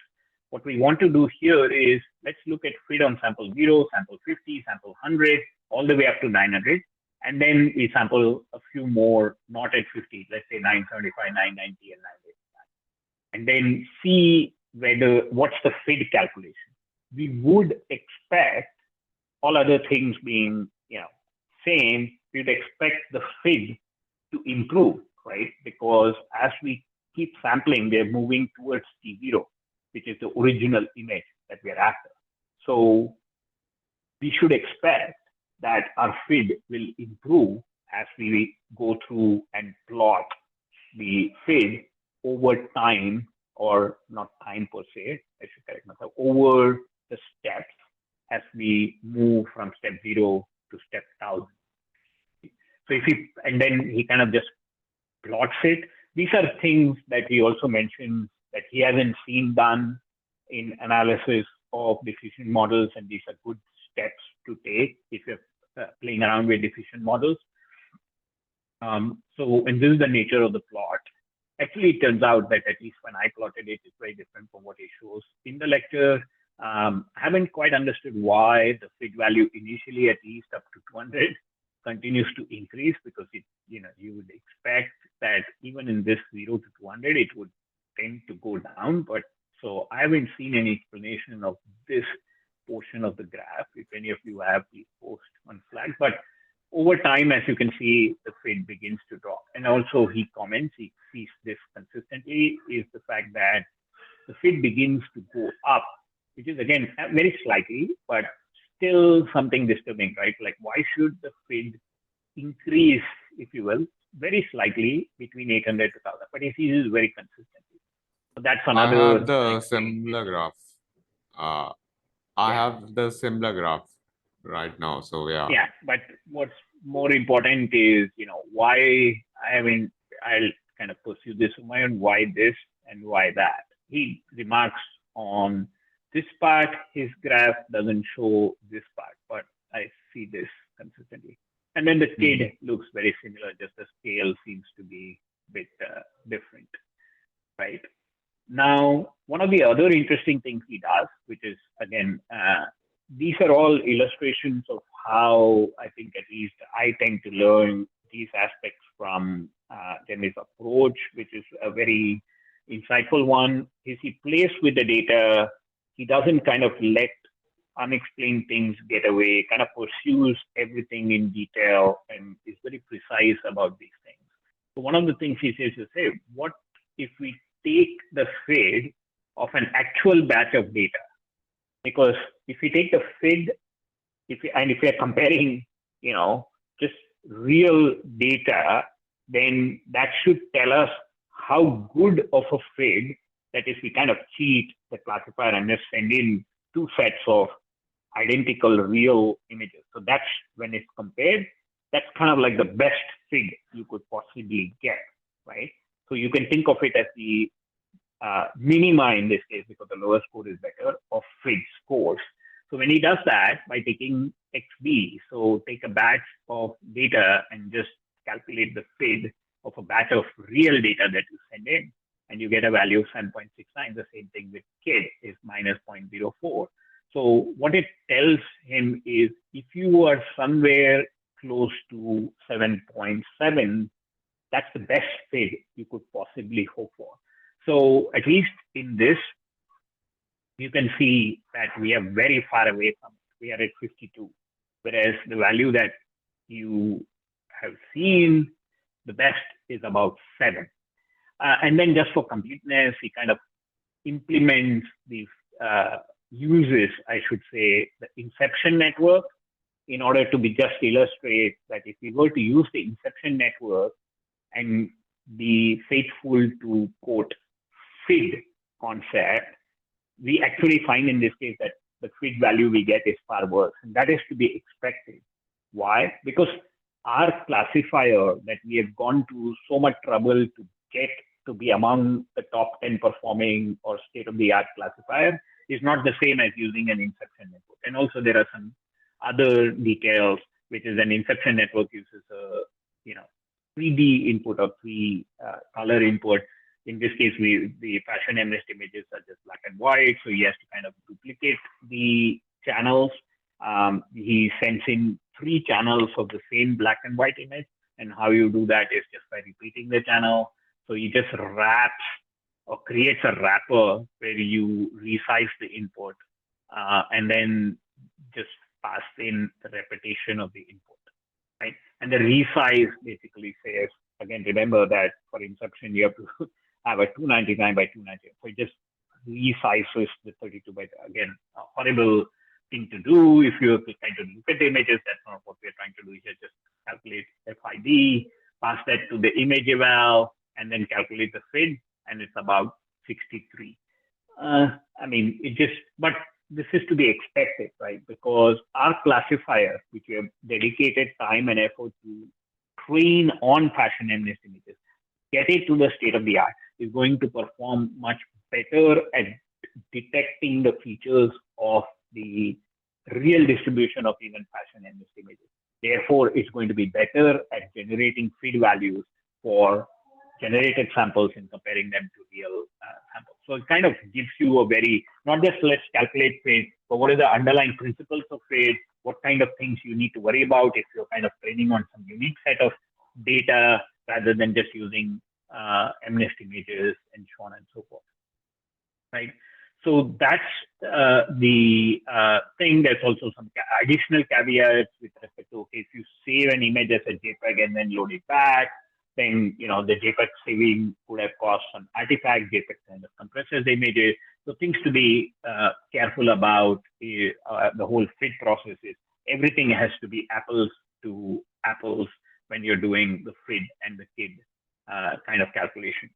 What we want to do here is, let's look at FID on sample 0, sample 50, sample 100, all the way up to 900. And then we sample a few more, not at 50, let's say 975, 990, and 989. And then see what's the FID calculation. We would expect, all other things being, same, we'd expect the FID to improve, right? Because as we keep sampling, they're moving towards T0, which is the original image that we're after. So we should expect that our FID will improve as we go through and plot the FID over time, or not time per se, I should correct myself, over the steps as we move from step 0 to step 1,000. So and then he kind of just plots it. These are things that he also mentions that he hasn't seen done in analysis of diffusion models, and these are good steps to take if you're playing around with diffusion models. And this is the nature of the plot. Actually, it turns out that, at least when I plotted it, it's very different from what he shows in the lecture. I haven't quite understood why the FID value initially, at least up to 200, continues to increase, because you would expect that even in this 0 to 200, it would tend to go down. But so I haven't seen any explanation of this portion of the graph. If any of you have, please post on Slack. But over time, as you can see, the FID begins to drop. And also he comments, he sees this consistently, is the fact that the FID begins to go up, which is, again, very slightly, but still something disturbing, right? Like, why should the FID increase, if you will, very slightly between 800 to 1,000? But he sees it very consistently. So that's another. I have the similar graph. I have the similar graph right now. So yeah. Yeah, but what's more important is, why I'll kind of pursue this on my own, why this and why that. He remarks on this part, his graph doesn't show this part, but I see this consistently. And then the scale looks very similar, just the scale seems to be a bit different, right? Now, one of the other interesting things he does, which is, again, these are all illustrations of how I think, at least I tend to learn these aspects from Then there's approach, which is a very insightful one. Is he plays with the data. He doesn't kind of let unexplained things get away, kind of pursues everything in detail and is very precise about these things. So one of the things he says is, hey, what if we take the feed of an actual batch of data? Because if we take the feed, if we are comparing, just real data, then that should tell us how good of a feed that is. We kind of cheat the classifier and just send in two sets of identical real images. So that's when it's compared, that's kind of like the best feed you could possibly get, right? So you can think of it as the minima in this case, because the lower score is better, of feed scores. So when he does that by taking XB, so take a batch of data and just calculate the feed of a batch of real data that you send in, and you get a value of 7.69. The same thing with kid is minus 0.04. So what it tells him is if you are somewhere close to 7.7, that's the best feed you could possibly hope for. So at least in this, you can see that we are very far away from it. We are at 52, whereas the value that you have seen, the best is about 7. And then just for completeness, he kind of implements these uses, I should say, the inception network in order to be just illustrate that if we were to use the inception network and be faithful to quote feed concept, we actually find in this case that the feed value we get is far worse, and that is to be expected. Why? Because our classifier that we have gone to so much trouble to get to be among the top 10 performing or state-of-the-art classifier is not the same as using an inception network. And also there are some other details, which is an inception network uses a 3D input or 3 color input. In this case, the fashion MNIST images are just black and white, so he has to kind of duplicate the channels. He sends in 3 channels of the same black and white image, and how you do that is just by repeating the channel. So he just wraps or creates a wrapper where you resize the input and then just pass in the repetition of the input, right? And the resize basically says, again, remember that for inception, you have to have a 299 by 299. So it just resizes the 32 by, again, a horrible thing to do. If you're trying to look at the images, that's not what we're trying to do here. Just calculate FID, pass that to the image eval, and then calculate the feed, and it's about 63. But this is to be expected, right? Because our classifier, which we have dedicated time and effort to train on fashion MNIST images, get it to the state of the art, is going to perform much better at detecting the features of the real distribution of even fashion MNIST images. Therefore, it's going to be better at generating feed values for generated samples and comparing them to real samples. So it kind of gives you a very, not just let's calculate feed, but what are the underlying principles of feed, what kind of things you need to worry about if you're kind of training on some unique set of data rather than just using MNIST images and so on and so forth, right? So that's the thing. There's also some additional caveats with respect to, okay, if you save an image as a JPEG and then load it back, then the JPEG saving would have caused some artifact. JPEG kind of compresses the images. So things to be careful about the whole feed process is everything has to be apples to apples when you're doing the feed and the kid kind of calculation.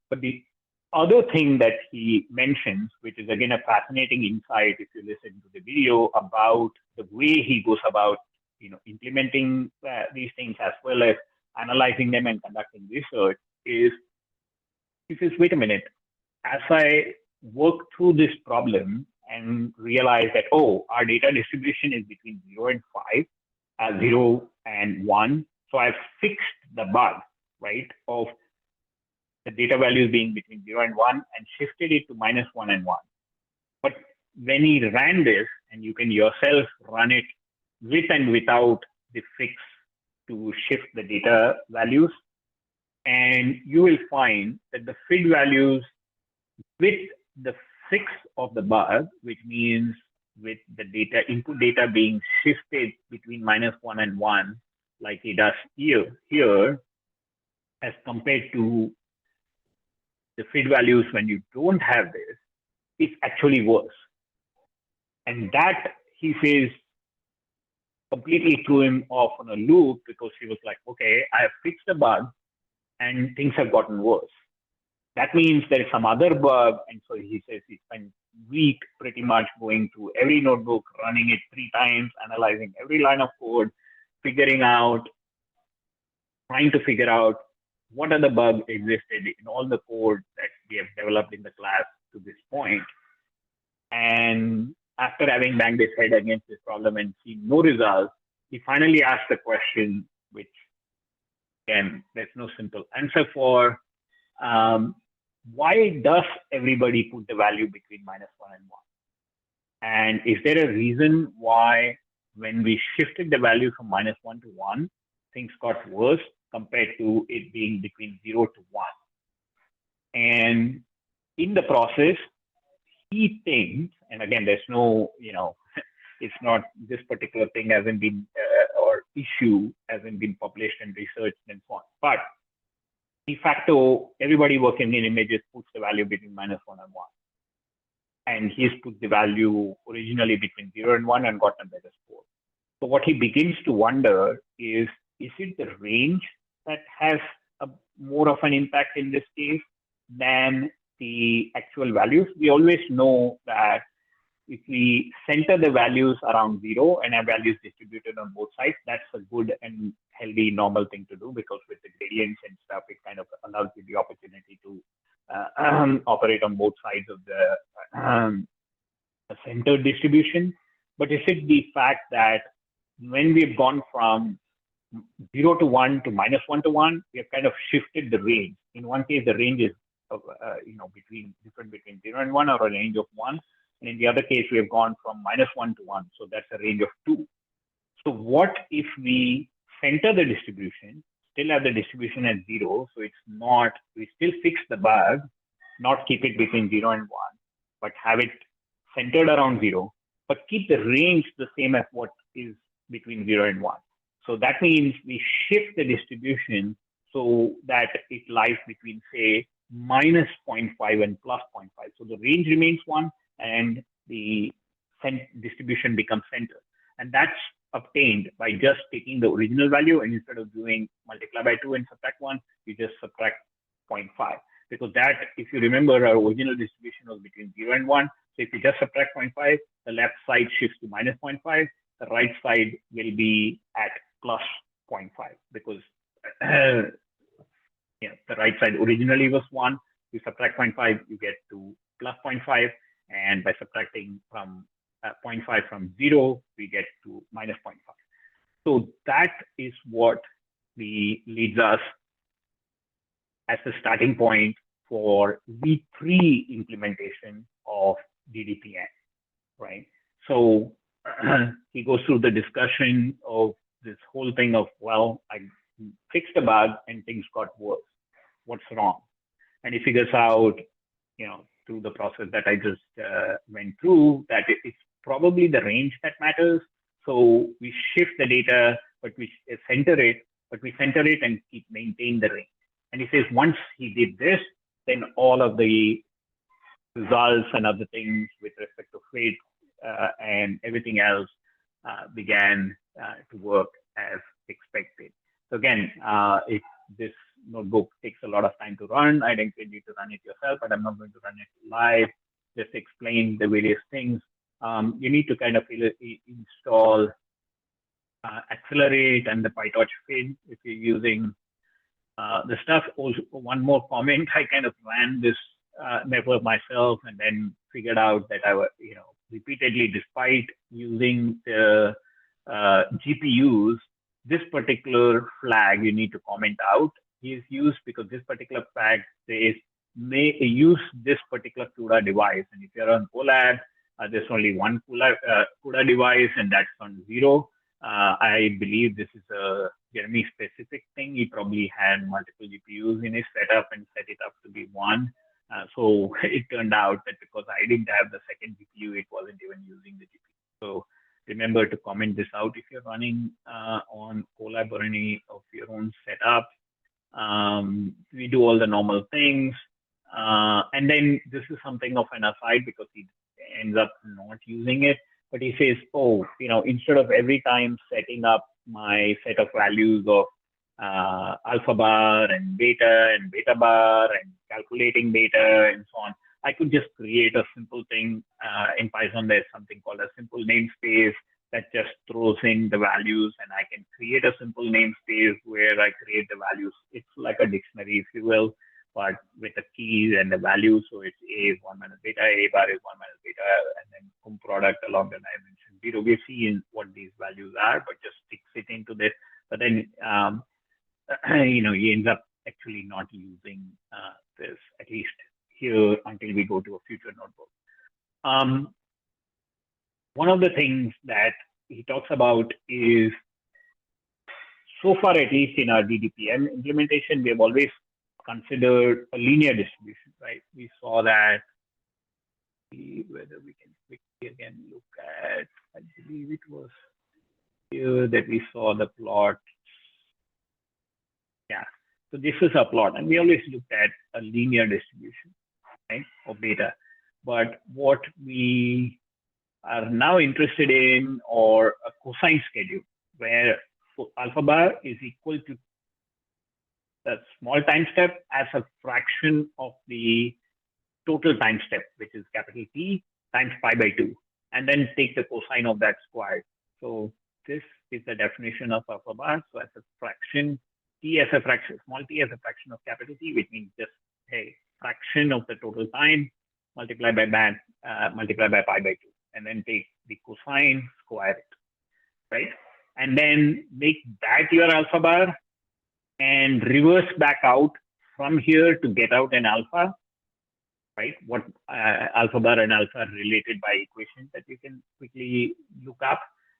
But the other thing that he mentions, which is again a fascinating insight if you listen to the video about the way he goes about implementing these things as well as analyzing them and conducting research, is he says, wait a minute, as I work through this problem and realize that, oh, our data distribution is between 0 and 5, 0 and 1. So I've fixed the bug, right, of the data values being between 0 and 1 and shifted it to -1 and 1. But when he ran this, and you can yourself run it with and without the fix to shift the data values, And you will find that the feed values with the fix of the bug, which means with the data input data being shifted between -1 and 1, like it does here, as compared to the feed values when you don't have this, is actually worse. And that, he says, completely threw him off on a loop, because he was like, okay, I have fixed the bug and things have gotten worse. That means there is some other bug. And so he says he spent week pretty much going through every notebook, running it 3 times, analyzing every line of code, trying to figure out what other bugs existed in all the code that we have developed in the class to this point. And after having banged his head against this problem and seen no results, he finally asked the question, which, again, there's no simple answer for. Why does everybody put the value between -1 and 1? And is there a reason why when we shifted the value from -1 to 1, things got worse compared to it being between 0 to 1? And in the process, he thinks, and again, there's no, it's not, this particular thing hasn't been, or issue hasn't been published and researched and so on. But de facto, everybody working in images puts the value between -1 and 1. And he's put the value originally between 0 and 1 and gotten a better score. So what he begins to wonder is it the range that has more of an impact in this case than the actual values? We always know that if we center the values around 0 and have values distributed on both sides, that's a good and healthy, normal thing to do, because with the gradients and stuff, it kind of allows you the opportunity to operate on both sides of the centered distribution. But is it the fact that when we've gone from 0 to 1 to -1 to 1, we have kind of shifted the range. In one case, the range is between 0 and 1, or a range of 1. And in the other case, we have gone from -1 to 1. So that's a range of 2. So what if we center the distribution, still have the distribution at 0? So it's not, we still fix the bug, not keep it between 0 and 1, but have it centered around 0, but keep the range the same as what is between 0 and 1. So that means we shift the distribution so that it lies between, say, -0.5 and +0.5. So the range remains 1 and the distribution becomes centered. And that's obtained by just taking the original value, and instead of doing multiply by 2 and subtract 1, you just subtract 0.5. Because that, if you remember, our original distribution was between 0 and 1. So if you just subtract 0.5, the left side shifts to -0.5. The right side will be at +0.5, because the right side originally was 1. You subtract 0.5, you get to +0.5. And by subtracting from 0.5 from 0, we get to -0.5. So that is what leads us as the starting point for V3 implementation of DDPN, right? So he goes through the discussion of this whole thing of, well, I fixed a bug and things got worse. What's wrong? And he figures out, through the process that I just went through, that it's probably the range that matters. So we shift the data, but we center it, and maintain the range. And he says once he did this, then all of the results and other things with respect to fate and everything else began to work as expected. So again, if this notebook takes a lot of time to run, I'd encourage you to run it yourself, but I'm not going to run it live. Just explain the various things. You need to kind of install Accelerate and the PyTorch feed if you're using the stuff. Also, one more comment, I kind of ran this network myself and then figured out that I was, repeatedly, despite using the GPUs, this particular flag you need to comment out is used because this particular flag says may use this particular CUDA device. And if you're on Colab, there's only one CUDA device, and that's on 0. I believe this is a Jeremy specific thing. He probably had multiple GPUs in his setup and set it up to be one. So it turned out that because I didn't have the second GPU, it wasn't even using the GPU. So remember to comment this out if you're running on Colab or any of your own setup. We do all the normal things. And then this is something of an aside because he ends up not using it. But he says, oh, instead of every time setting up my set of values of alpha bar and beta bar and calculating beta and so on, I could just create a simple thing. In Python, there's something called a simple namespace that just throws in the values, and I can create a simple namespace where I create the values. It's like a dictionary, if you will, but with the keys and the values. So it's A is 1 minus beta, A bar is 1 minus beta, and then product along the dimension 0. We've seen what these values are, but just sticks it into this. But then, he ends up actually not using this, at least here, until we go to a future notebook. One of the things that he talks about is, so far, at least in our DDPM implementation, we have always considered a linear distribution, right? We saw that, whether we can quickly again look at, I believe it was here that we saw the plot. Yeah, so this is a plot, and we always looked at a linear distribution, right, of data. But what we are now interested in, or a cosine schedule, where alpha bar is equal to the small time step as a fraction of the total time step, which is capital T times pi by 2, and then take the cosine of that squared. So this is the definition of alpha bar. So as a fraction, T as a fraction, small t as a fraction of capital T, which means just a fraction of the total time multiplied by pi by 2, and then take the cosine, square it, right? And then make that your alpha bar and reverse back out from here to get out an alpha, right? What alpha bar and alpha are related by equations that you can quickly look up,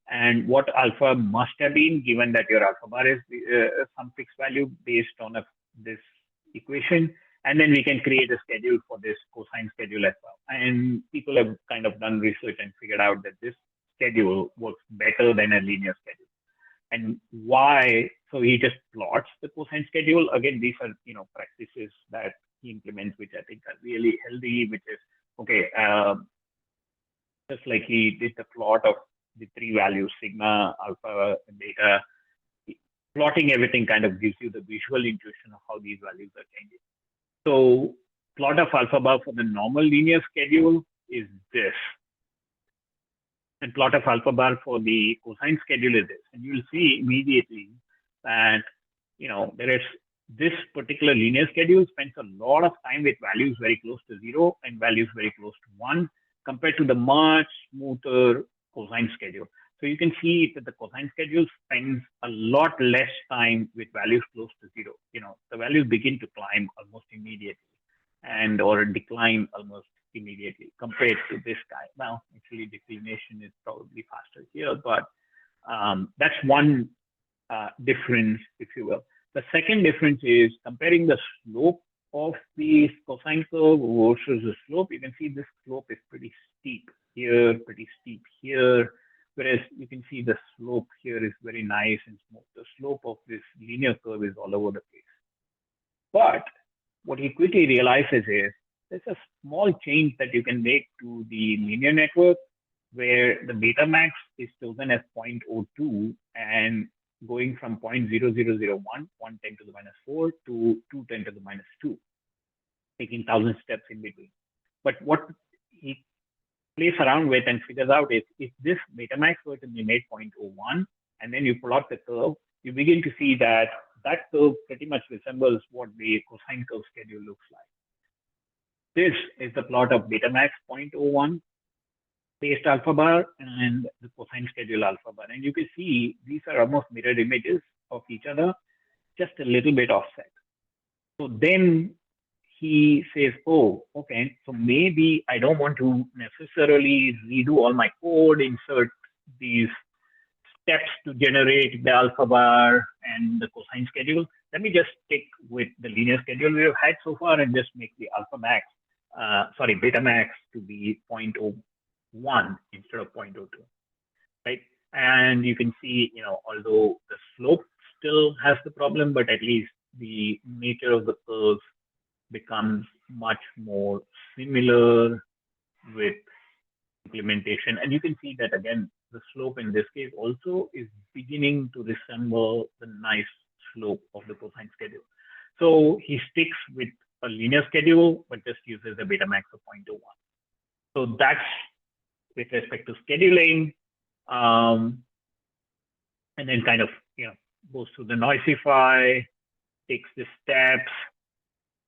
and what alpha must have been given that your alpha bar is some fixed value based on this equation. And then we can create a schedule for this cosine schedule as well. And people have kind of done research and figured out that this schedule works better than a linear schedule. And why? So he just plots the cosine schedule. Again, these are practices that he implements, which I think are really healthy. Which is okay, just like he did the plot of the three values, sigma, alpha, and beta. Plotting everything kind of gives you the visual intuition of how these values are changing. So plot of alpha bar for the normal linear schedule is this. And plot of alpha bar for the cosine schedule is this. And you'll see immediately that, there is this particular linear schedule spends a lot of time with values very close to 0 and values very close to 1 compared to the much smoother cosine schedule. So you can see that the cosine schedule spends a lot less time with values close to 0. The values begin to climb almost immediately or decline almost immediately compared to this guy. Now, actually, declination is probably faster here, but that's one difference, if you will. The second difference is comparing the slope of the cosine curve versus the slope. You can see this slope is pretty steep here, pretty steep here, whereas you can see the slope here is very nice and smooth. The slope of this linear curve is all over the place. But what he quickly realizes is there's a small change that you can make to the linear network where the beta max is chosen as 0.02 and going from 0.0001, 110 to the minus 4 to 210 to the minus 2, taking 1,000 steps in between. But what he plays around with and figures out is if this beta max were to be made 0.01 and then you plot the curve, you begin to see that that curve pretty much resembles what the cosine curve schedule looks like. This is the plot of beta max 0.01 based alpha bar and the cosine schedule alpha bar. And you can see these are almost mirrored images of each other, just a little bit offset. So then he says, oh, okay, so maybe I don't want to necessarily redo all my code, insert these steps to generate the alpha bar and the cosine schedule. Let me just stick with the linear schedule we have had so far and just make the beta max to be 0.01 instead of 0.02, right? And you can see, although the slope still has the problem, but at least the nature of the curves becomes much more similar with implementation. And you can see that again, the slope in this case also is beginning to resemble the nice slope of the cosine schedule. So he sticks with a linear schedule, but just uses a beta max of 0.01. So that's with respect to scheduling. And then kind of, goes through the noisify, takes the steps.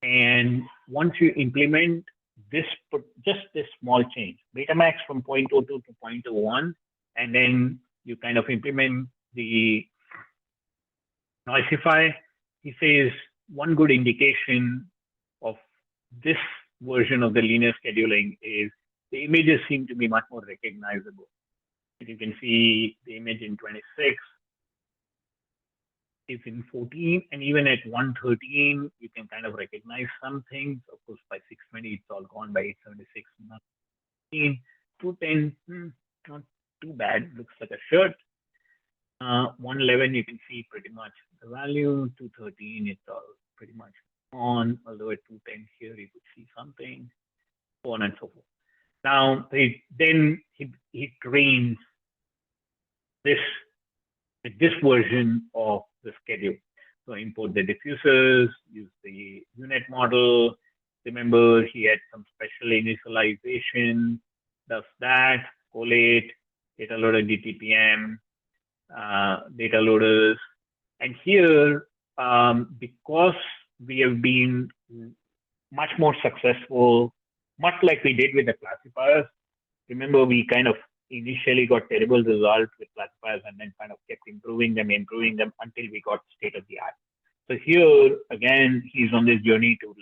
And once you implement this, just this small change, beta max from 0.02 to 0.01, and then you kind of implement the noisify, he says one good indication of this version of the linear scheduling is the images seem to be much more recognizable. You can see the image in 26 is in 14, and even at 113, you can kind of recognize some things. Of course, by 620, it's all gone. By 876, not 210, not too bad. Looks like a shirt. 111, you can see pretty much the value. 213, it's all pretty much on. Although at 210 here, you could see something, so on and so forth. Now, then he trains this version of the schedule. So import the diffusers, use the unit model. Remember, he had some special initialization, does that, collate, data loader DTPM, data loaders. And here, because we have been much more successful, much like we did with the classifiers, remember we kind of initially got terrible results with classifiers and then kind of kept improving them until we got state of the art. So here, again, he's on this journey to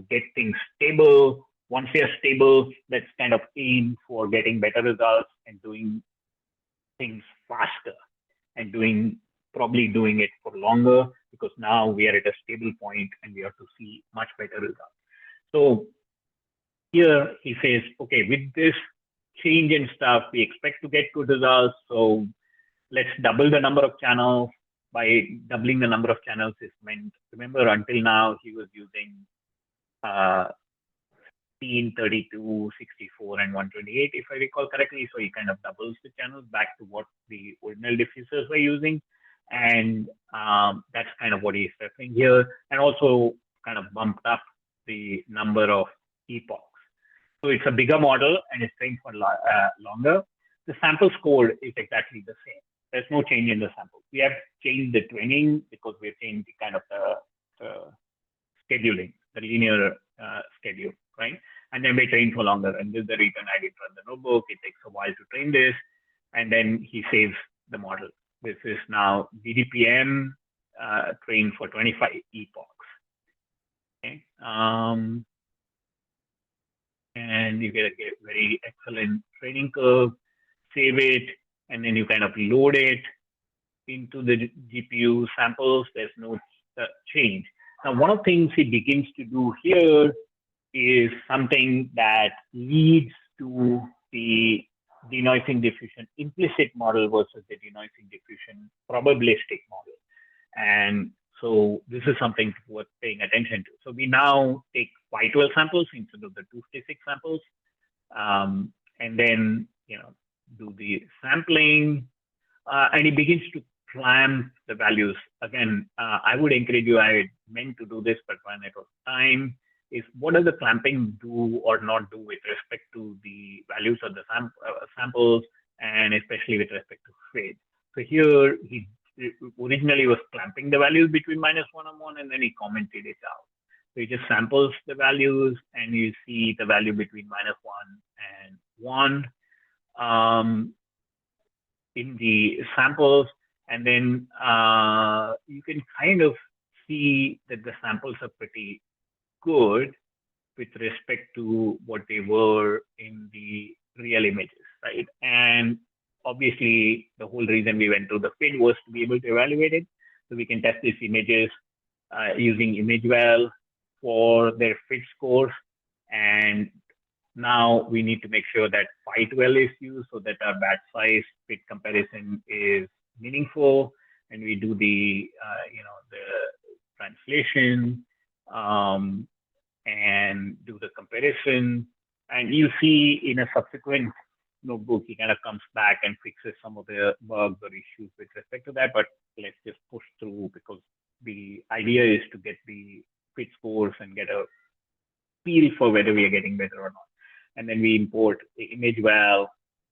get things stable. Once they're stable, let's kind of aim for getting better results and doing things faster and probably doing it for longer, because now we are at a stable point and we have to see much better results. So here he says, okay, with this change in stuff, we expect to get good results. So let's double the number of channels. By doubling the number of channels is meant, remember, until now he was using 16, 32, 64, and 128, if I recall correctly. So he kind of doubles the channels back to what the original diffusers were using. And that's kind of what he's referring here. And also kind of bumped up the number of epochs. So it's a bigger model and it's trained for longer. The sample score is exactly the same. There's no change in the sample. We have changed the training because we've changed the kind of the scheduling, the linear schedule, right? And then we train for longer. And this is the reason I did run the notebook. It takes a while to train this. And then he saves the model. This is now DDPM trained for 25 epochs. Okay. And you get a very excellent training curve, save it, and then you kind of load it into the GPU samples. There's no change. Now, one of the things he begins to do here is something that leads to the denoising diffusion implicit model versus the denoising diffusion probabilistic model. And so this is something worth paying attention to. So we now take 512 samples instead of the 256 samples, and then do the sampling, and it begins to clamp the values. Again, I would encourage you. I meant to do this, but when it was time, is what does the clamping do or not do with respect to the values of the samples, and especially with respect to fade. So here he originally was clamping the values between -1 and 1, and then he commented it out. So he just samples the values, and you see the value between -1 and 1 in the samples, and then you can kind of see that the samples are pretty good with respect to what they were in the real images, right? And obviously, the whole reason we went to the FID was to be able to evaluate it. So we can test these images using ImageWell for their FID scores. And now we need to make sure that FightWell is used so that our batch size FID comparison is meaningful. And we do the, the translation and do the comparison. And you see in a subsequent notebook, he kind of comes back and fixes some of the bugs or issues with respect to that. But let's just push through, because the idea is to get the FID scores and get a feel for whether we are getting better or not. And then we import the ImageWell,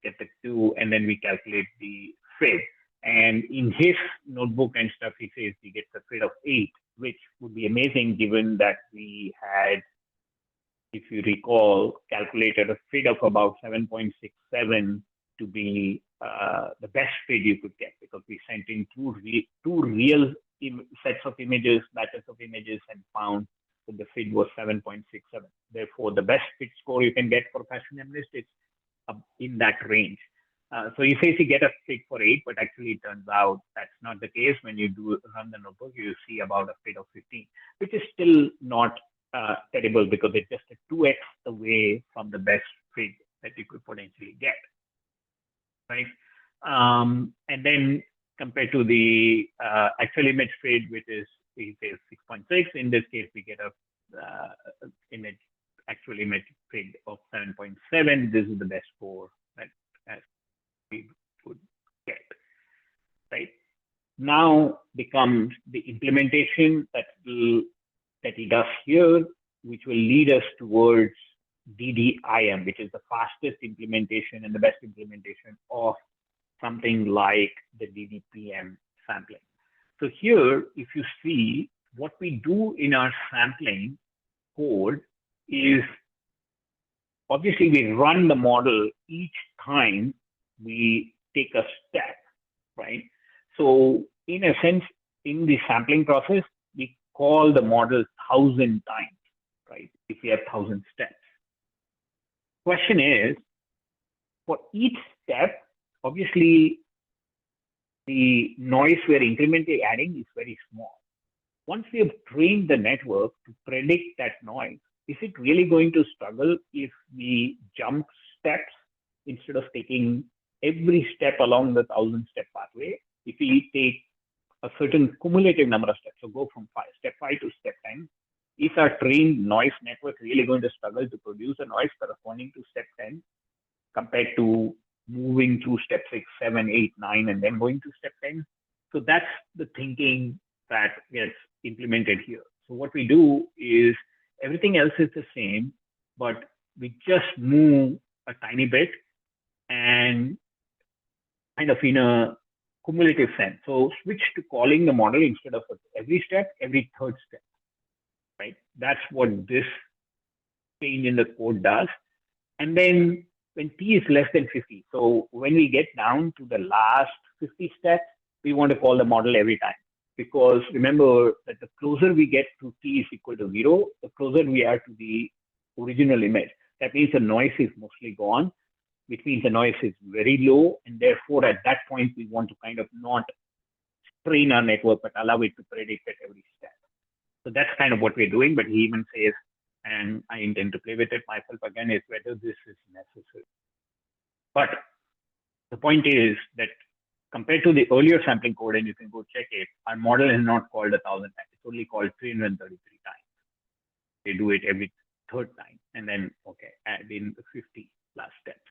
get the 2, and then we calculate the FID. And in his notebook and stuff, he says he gets a FID of 8, which would be amazing given that we had, if you recall, calculated a FID of about 7.67 to be the best FID you could get, because we sent in two real sets of images, batches of images, and found that the FID was 7.67. Therefore, the best FID score you can get for fashion MNIST is in that range. So he says you get a FID for 8, but actually it turns out that's not the case. When you do run the notebook, you see about a FID of 15, which is still not terrible, because it's just a 2x away from the best FID that you could potentially get, right? And then compared to the actual image FID, which is, he says 6.6. In this case, we get a actual image FID of 7.7. This is the best score that we would get, right? Now becomes the implementation that he does here, which will lead us towards DDIM, which is the fastest implementation and the best implementation of something like the DDPM sampling. So here, if you see, what we do in our sampling code is, obviously we run the model each time we take a step, right? So in a sense, in the sampling process, we call the model 1,000 times, right? If we have 1,000 steps. Question is, for each step, obviously the noise we're incrementally adding is very small. Once we have trained the network to predict that noise, is it really going to struggle if we jump steps instead of taking every step along the 1,000-step pathway? If we take a certain cumulative number of steps, so go from step 5 to step 10, is our trained noise network really going to struggle to produce a noise corresponding to step 10 compared to moving through step 6, 7, 8, 9, and then going to step 10? So that's the thinking that gets implemented here. So what we do is, everything else is the same, but we just move a tiny bit and kind of in a cumulative sense. So switch to calling the model instead of every step, every third step, right? That's what this change in the code does. And then when t is less than 50, so when we get down to the last 50 steps, we want to call the model every time. Because remember that the closer we get to t is equal to 0, the closer we are to the original image. That means the noise is mostly gone, which means the noise is very low. And therefore, at that point, we want to kind of not train our network, but allow it to predict at every step. So that's kind of what we're doing. But he even says, and I intend to play with it myself again, is whether this is necessary. But the point is that compared to the earlier sampling code, and you can go check it, our model is not called 1,000 times. It's only called 333 times. They do it every third time. And then, okay, add in the 50 last steps.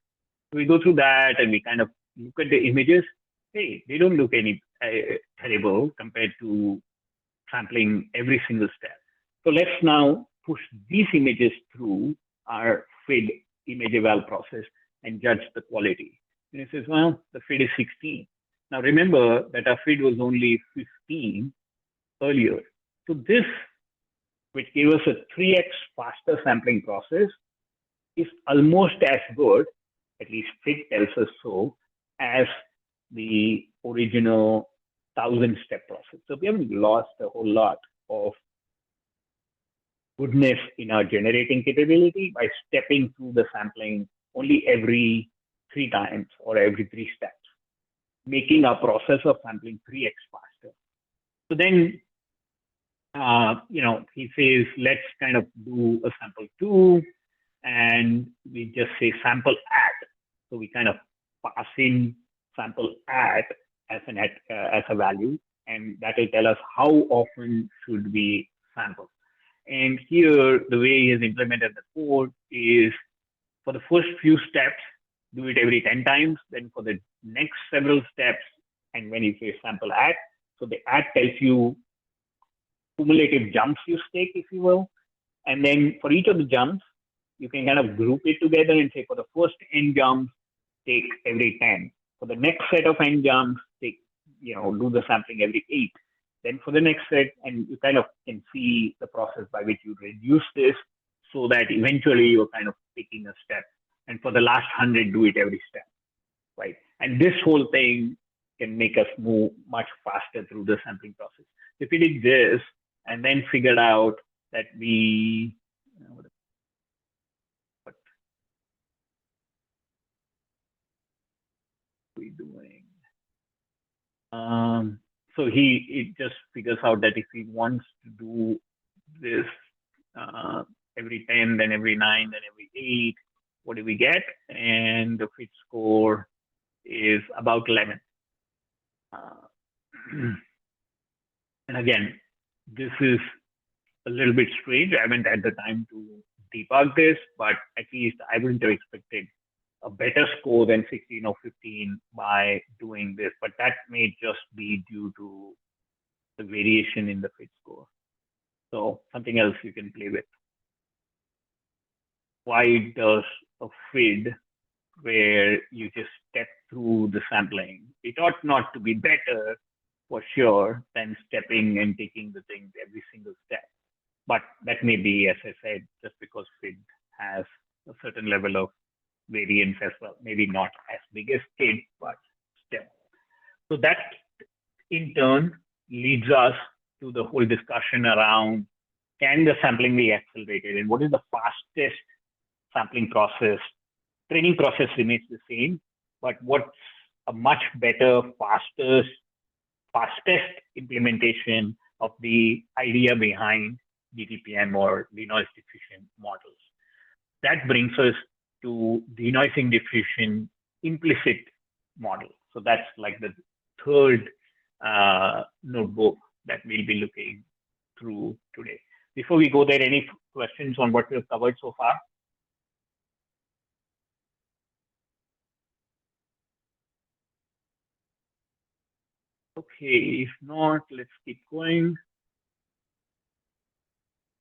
So we go through that and we kind of look at the images. Hey, they don't look any terrible compared to sampling every single step. So let's now push these images through our FID image eval process and judge the quality. And it says, well, the FID is 16. Now remember that our FID was only 15 earlier. So this, which gave us a 3x faster sampling process, is almost as good, at least FID tells us so, as the original 1,000-step process. So we haven't lost a whole lot of goodness in our generating capability by stepping through the sampling only every 3 times or every 3 steps. making our process of sampling 3x faster. So then, he says, let's kind of do a sample 2, and we just say sample at. So we kind of pass in sample at as a value, and that will tell us how often should we sample. And here, the way he has implemented the code is for the first few steps, do it every 10 times. Then for the next several steps, and when you say sample at, so the at tells you cumulative jumps you take, if you will. And then for each of the jumps, you can kind of group it together and say for the first n jumps, take every 10. For the next set of n jumps, take, do the sampling every 8. Then for the next set, and you kind of can see the process by which you reduce this so that eventually you're kind of taking a step. And for the last 100, do it every step, right? And this whole thing can make us move much faster through the sampling process. If we did this and then figured out that we, what are we doing? So it just figures out that if he wants to do this every 10, then every 9, then every 8, what do we get? And the fit score is about 11. And again, this is a little bit strange. I haven't had the time to debug this, but at least I wouldn't have expected a better score than 16 or 15 by doing this, but that may just be due to the variation in the fit score. So something else you can play with. Why does a FID where you just step through the sampling, it ought not to be better for sure than stepping and taking the things every single step. But that may be, as I said, just because FID has a certain level of variance as well. Maybe not as big as SCID, but still. So that in turn leads us to the whole discussion around, can the sampling be accelerated and what is the fastest sampling process? Training process remains the same, but what's a much better, fastest implementation of the idea behind DTPM or denoise diffusion models? That brings us to denoising diffusion implicit model. So that's like the third notebook that we'll be looking through today. Before we go there, any questions on what we've covered so far? Okay, if not, let's keep going.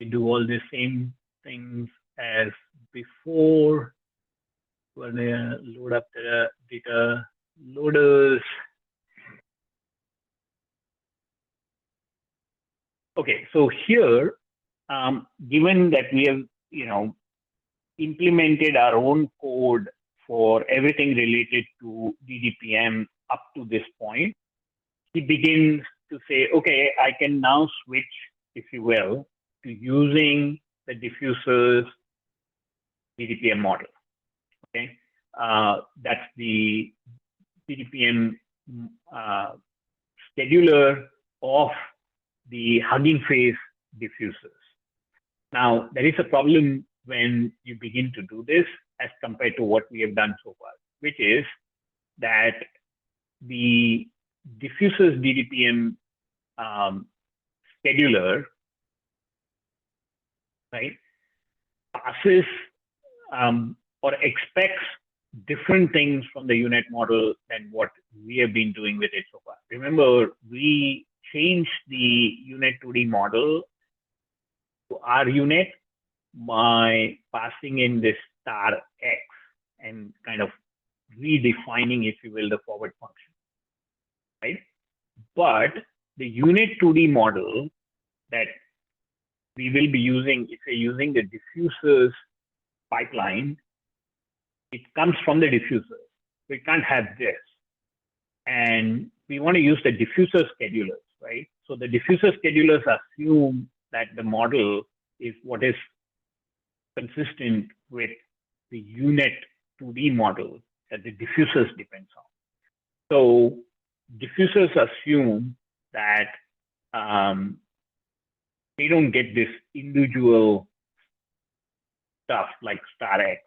We do all the same things as before. We're gonna load up the data loaders. Okay, so here, given that we have, implemented our own code for everything related to DDPM up to this point, he begins to say, okay, I can now switch, if you will, to using the diffuser's DDPM model. Okay, that's the DDPM scheduler of the Hugging Face diffusers. Now, there is a problem when you begin to do this as compared to what we have done so far, which is that the diffuser's DDPM scheduler, right, passes or expects different things from the UNet model than what we have been doing with it so far. Remember, we changed the UNet 2D model to our UNet by passing in this star X and kind of redefining, if you will, the forward function, right? But the UNet 2D model that we will be using, if we're using the diffusers pipeline, it comes from the diffuser. We can't have this. And we want to use the diffuser schedulers, right? So the diffuser schedulers assume that the model is what is consistent with the UNet 2D model that the diffusers depends on. So diffusers assume that they don't get this individual stuff like star X.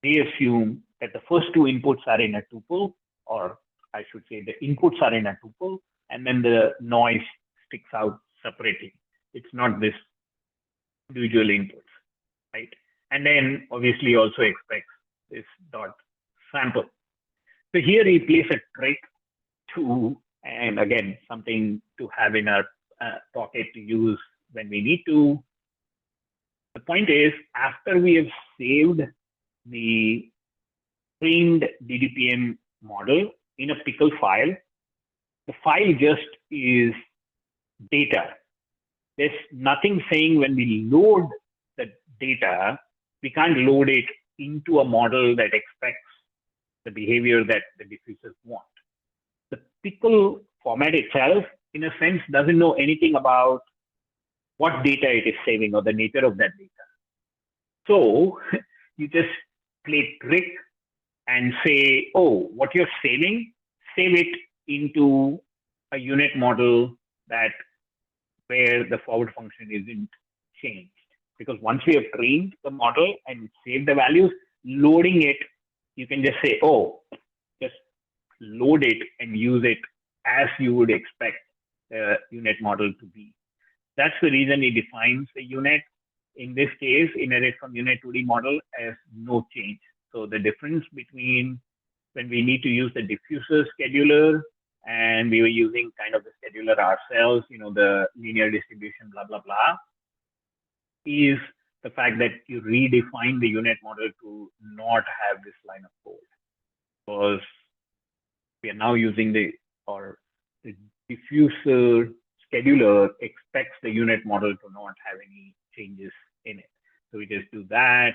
They assume that the first two inputs are in a tuple, or I should say the inputs are in a tuple, and then the noise sticks out separately. It's not this individual inputs, right? And then obviously also expects this dot sample. So here he plays a trick to, and again, something to have in our pocket to use when we need to. The point is, after we have saved the trained DDPM model in a pickle file, the file just is data. There's nothing saying when we load the data, we can't load it into a model that expects the behavior that the diffusers want. The pickle format itself, in a sense, doesn't know anything about what data it is saving or the nature of that data. So you just play trick and say, oh, what you're saving, save it into a unit model that where the forward function isn't changed. Because once we have trained the model and saved the values, loading it, you can just say, oh, just load it and use it as you would expect the unit model to be. That's the reason it defines the unit. In this case, inherit from unit 2D model as no change. So the difference between when we need to use the diffuser scheduler and we were using kind of the scheduler ourselves, you know, the linear distribution, blah, blah, blah, is the fact that you redefine the unit model to not have this line of code. Because we are now using the diffuser scheduler expects the unit model to not have any changes in it. So we just do that,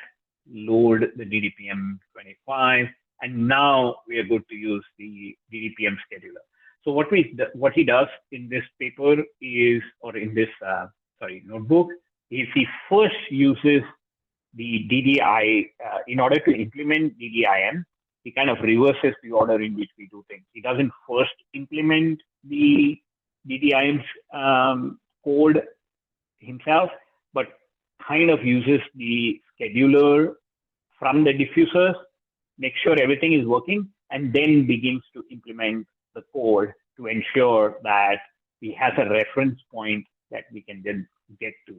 load the DDPM 25, and now we are good to use the DDPM scheduler. So what he does in this paper is, or in this notebook, is he first uses the DDI in order to implement DDIM. He kind of reverses the order in which we do things. He doesn't first implement the DDIM's code himself, but kind of uses the scheduler from the diffusers, make sure everything is working, and then begins to implement the code to ensure that he has a reference point that we can then get to,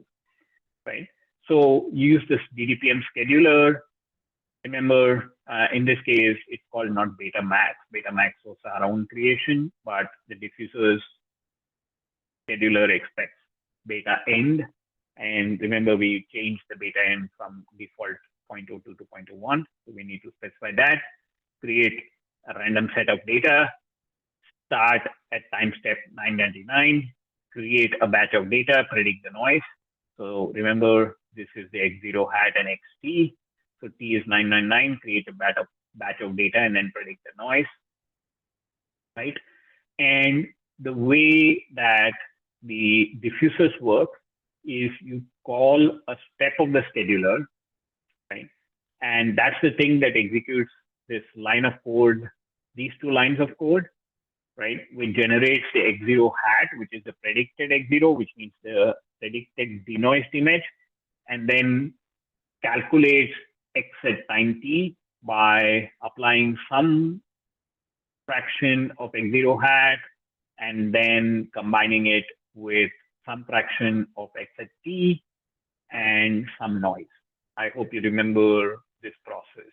right? So use this DDPM scheduler. Remember, in this case, it's called not Betamax. Betamax was our own creation, but the diffusers scheduler expects beta end. And remember, we changed the beta end from default 0.02 to 0.01. So we need to specify that, create a random set of data, start at time step 999, create a batch of data, predict the noise. So remember, this is the X0 hat and XT. So T is 999, create a batch of data and then predict the noise, right? And the way that the diffusers work is you call a step of the scheduler, right? And that's the thing that executes this line of code, these two lines of code, right? Which generates the X0 hat, which is the predicted X0, which means the predicted denoised image, and then calculates X at time t by applying some fraction of X0 hat and then combining it with some fraction of X at t and some noise. I hope you remember this process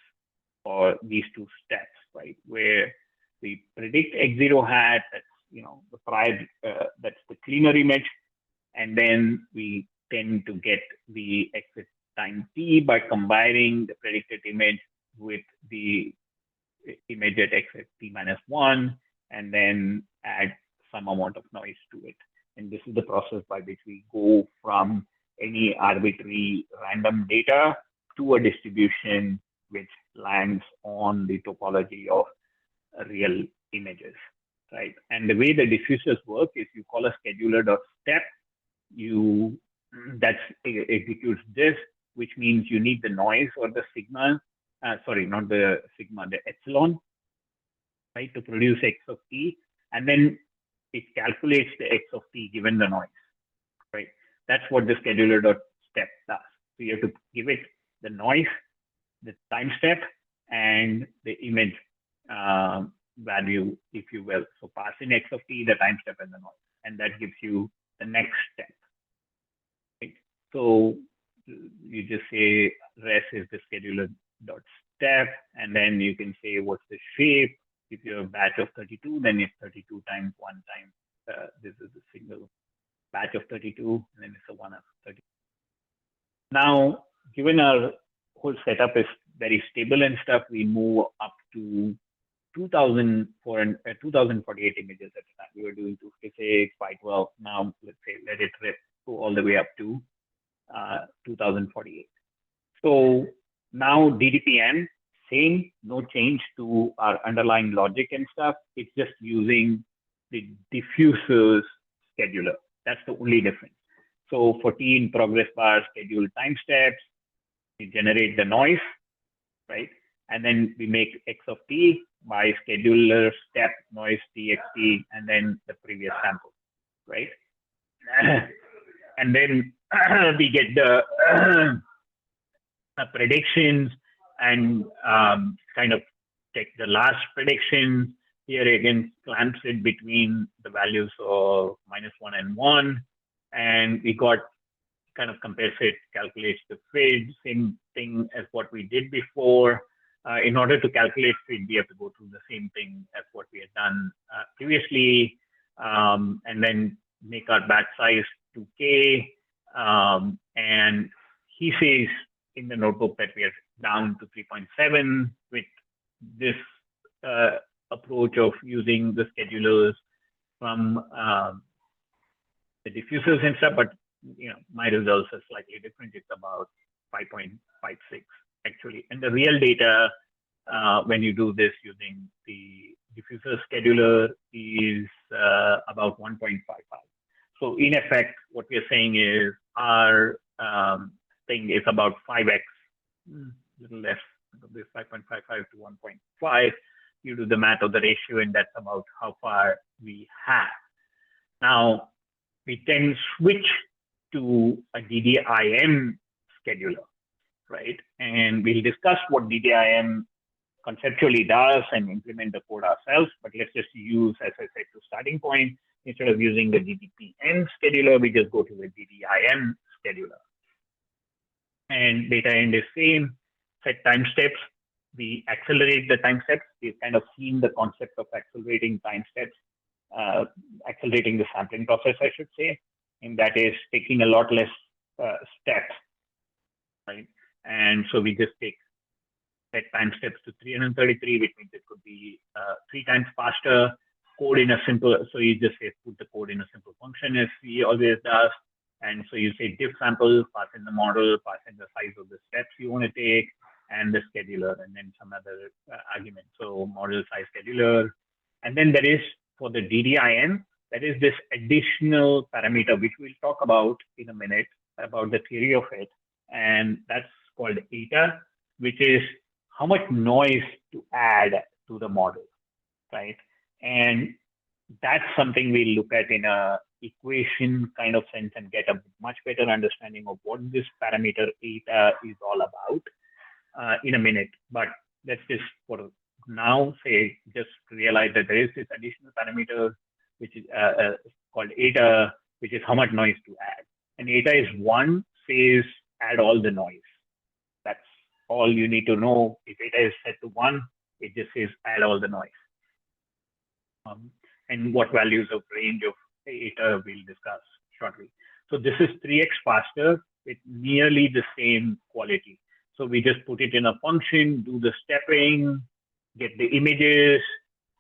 or these two steps, right? Where we predict X0 hat, that's, you know, the prior, that's the cleaner image, and then we tend to get the X at time t by combining the predicted image with the image at X at t minus 1, and then add some amount of noise to it. And this is the process by which we go from any arbitrary random data to a distribution which lands on the topology of real images, right? And the way the diffusers work is you call a scheduler.step, that executes this, which means you need the noise or the sigma, sorry, not the sigma, the epsilon, right, to produce X of t. and then it calculates the x of t given the noise, right? That's what the scheduler.step does. So you have to give it the noise, the time step, and the image value, if you will. So pass in x of t, the time step, and the noise, and that gives you the next step. Right? So you just say res is the scheduler.step, and then you can say what's the shape. If you have a batch of 32, then it's 32 times 1 time. This is a single batch of 32, and then it's a 1 of 32. Now, given our whole setup is very stable and stuff, we move up to 2048 images at a time. We were doing 256, 512. Now, let's say, let it rip, go all the way up to 2048. So now DDPM, same, no change to our underlying logic and stuff. It's just using the diffuser's scheduler. That's the only difference. So for T in progress bar, schedule time steps, we generate the noise, right? And then we make x of t by scheduler step noise txt, and then the previous sample, right? And then we get the predictions and kind of take the last prediction. Here again, clamps it between the values of -1 and 1. And we got kind of compares it, calculates the FID, same thing as what we did before. In order to calculate FID, we have to go through the same thing as what we had done previously, and then make our batch size 2K. And he says in the notebook that we are down to 3.7 with this approach of using the schedulers from the diffusers and stuff, but my results are slightly different. It's about 5.56 actually. And the real data, when you do this using the diffuser scheduler, is about 1.55. So in effect, what we're saying is our thing is about 5x, a little less, this 5.55 to 1.5. You do the math of the ratio, and that's about how far we have. Now, we then switch to a DDIM scheduler, right? And we'll discuss what DDIM conceptually does and implement the code ourselves, but let's just use, as I said, the starting point. Instead of using the DDPM scheduler, we just go to the DDIM scheduler. And data end is same, set time steps. We accelerate the time steps. We've kind of seen the concept of accelerating time steps, accelerating the sampling process, I should say. And that is taking a lot less steps, right? And so we just take set time steps to 333, which means it could be 3 times faster. Code in a simple, so you just say put the code in a simple function as he always does. And so you say diff sample, pass in the model, pass in the size of the steps you want to take, and the scheduler, and then some other argument. So model size scheduler. And then there is, for the DDIM, there is this additional parameter, which we'll talk about in a minute, about the theory of it. And that's called eta, which is how much noise to add to the model, right? And that's something we'll look at in a equation kind of sense and get a much better understanding of what this parameter eta is all about in a minute. But let's just for now say, just realize that there is this additional parameter, which is called eta, which is how much noise to add. And eta is 1, says add all the noise. That's all you need to know. If eta is set to 1, it just says add all the noise. And what values of range of eta we'll discuss shortly. So this is 3x faster with nearly the same quality. So we just put it in a function, do the stepping, get the images,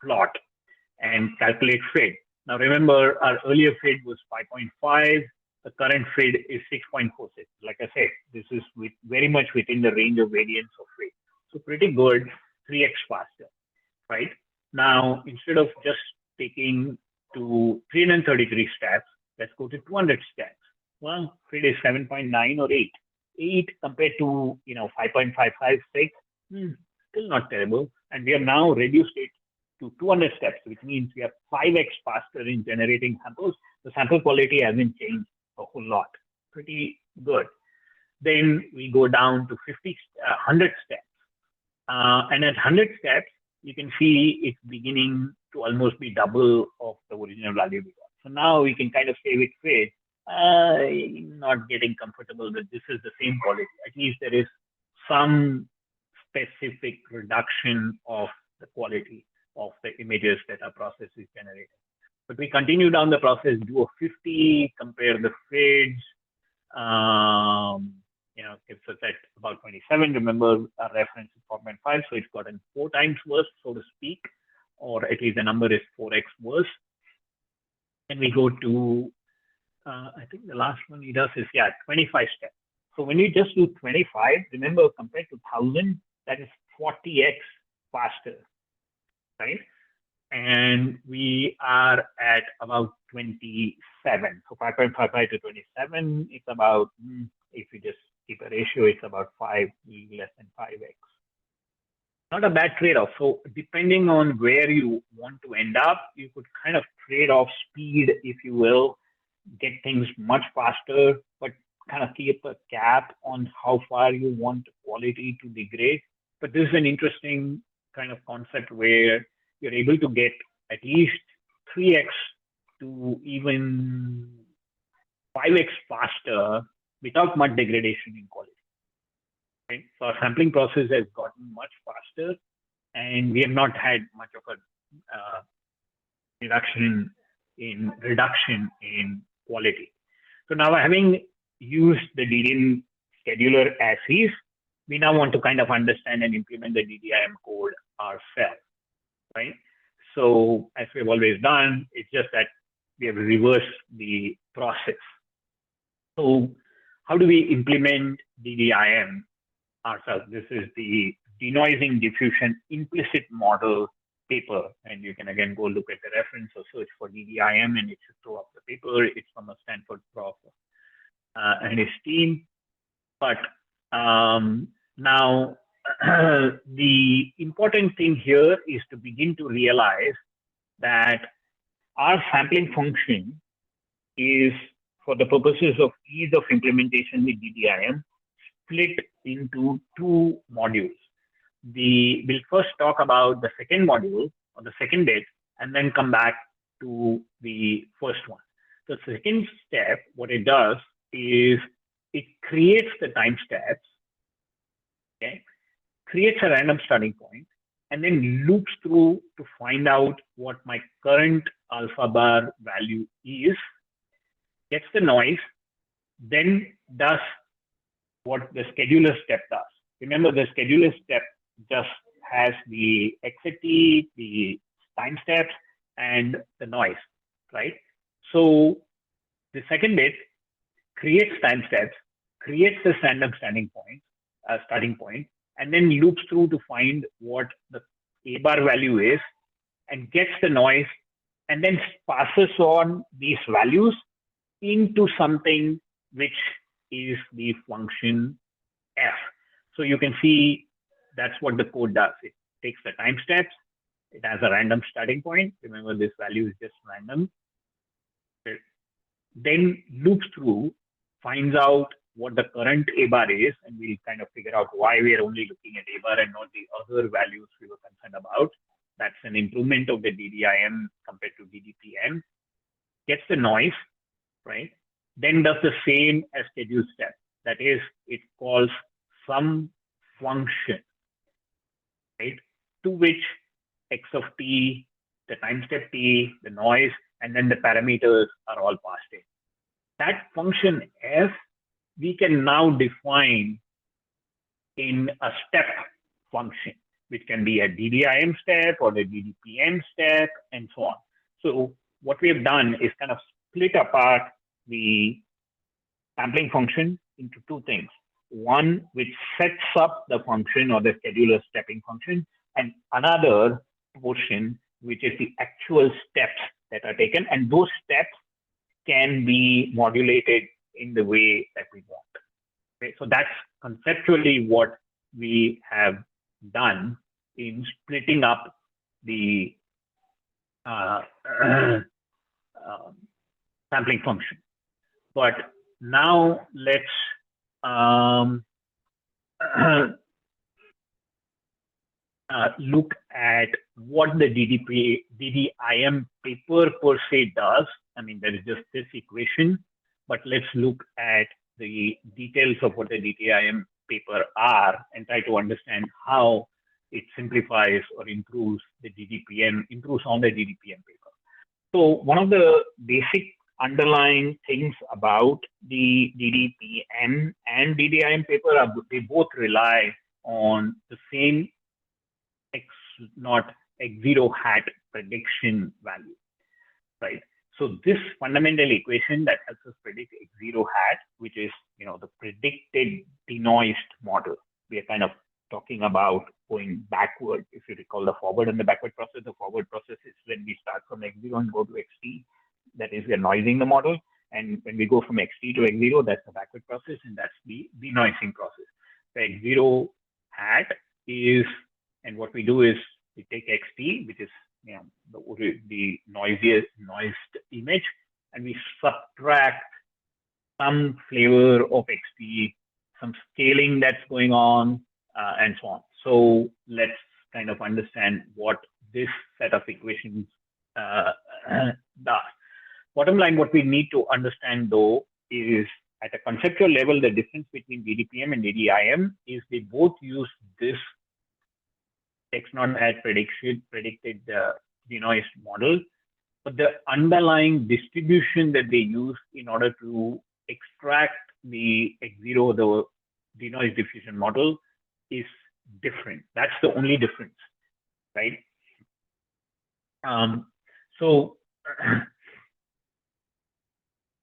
plot, and calculate FID. Now remember, our earlier FID was 5.5. The current FID is 6.46. Like I said, this is very much within the range of variance of FID. So pretty good, 3x faster, right? Now, instead of just taking to 333 steps, let's go to 200 steps. Well, FID is 7.9 or 8. 8 compared to 5.556, still not terrible. And we have now reduced it to 200 steps, which means we are 5x faster in generating samples. The sample quality hasn't changed a whole lot. Pretty good. Then we go down to 100 steps. And at 100 steps, you can see it's beginning to almost be double of the original value we got. So now we can kind of say with faith, not getting comfortable that this is the same quality. At least there is some specific reduction of the quality of the images that our process is generating. But we continue down the process, do a 50, compare the fades, gives us at about 27. Remember, our reference is 4.5, so it's gotten 4 times worse, so to speak, or at least the number is 4x worse. And we go to, I think the last one he does is, 25 steps. So when you just do 25, remember, compared to 1,000, that is 40x faster, right? And we are at about 27. So 5.55 to 27, it's about, if you just keep a ratio, it's about 5, less than 5x. Not a bad trade-off. So depending on where you want to end up, you could kind of trade off speed, if you will, get things much faster, but kind of keep a cap on how far you want quality to degrade. But this is an interesting kind of concept where you're able to get at least 3x to even 5x faster without much degradation in quality. Right? So our sampling process has gotten much faster, and we have not had much of a reduction in quality. So now, having used the DDIM scheduler as is, we now want to kind of understand and implement the DDIM code ourselves, right? So as we've always done, it's just that we have reversed the process. So how do we implement DDIM ourselves? This is the denoising diffusion implicit model paper, and you can again go look at the reference or search for DDIM, and it should throw up the paper. It's from a Stanford prof and his team. But now the important thing here is to begin to realize that our sampling function is, for the purposes of ease of implementation with DDIM, split into 2 modules. We'll first talk about the second module or the second bit, and then come back to the first one. The second step, what it does is it creates the time steps, okay? Creates a random starting point, and then loops through to find out what my current alpha bar value is, gets the noise, then does what the scheduler step does. Remember, the scheduler step just has the exit t, the time steps, and the noise, right? So the second bit creates time steps, creates this random starting point, and then loops through to find what the A bar value is, and gets the noise, and then passes on these values into something which is the function f. So you can see that's what the code does. It takes the time steps, it has a random starting point. Remember, this value is just random. It then loops through, finds out what the current A bar is, and we'll kind of figure out why we are only looking at A bar and not the other values we were concerned about. That's an improvement of the DDIM compared to DDPM. Gets the noise, right? Then does the same as schedule step. That is, it calls some function, right? To which x of t, the time step t, the noise, and then the parameters are all passed in. That function f, we can now define in a step function, which can be a DDIM step or the DDPM step, and so on. So what we have done is kind of split apart the sampling function into 2 things. One which sets up the function or the scheduler stepping function, and another portion which is the actual steps that are taken, and those steps can be modulated in the way that we want. Okay? So that's conceptually what we have done in splitting up the sampling function. But now let's look at what the DDIM paper per se does. I mean, there is just this equation, but let's look at the details of what the DDIM paper are and try to understand how it simplifies or improves the improves on the DDPM paper. So one of the basic underlying things about the DDPM and DDIM paper are they both rely on the same X0 X0 hat prediction value, right? So this fundamental equation that helps us predict X0 hat, which is the predicted denoised model. We are kind of talking about going backward. If you recall the forward and the backward process, the forward process is when we start from X0 and go to XT. That is, we are noising the model. And when we go from XT to X0, that's the backward process, and that's the denoising process. The X0 hat is, and what we do is we take XT, which is the noisiest image, and we subtract some flavor of XT, some scaling that's going on, and so on. So let's kind of understand what this set of equations does. Bottom line, what we need to understand though is at a conceptual level, the difference between DDPM and DDIM is they both use this X0 hat predicted denoised model, but the underlying distribution that they use in order to extract the X0, the denoised diffusion model, is different. That's the only difference, right? So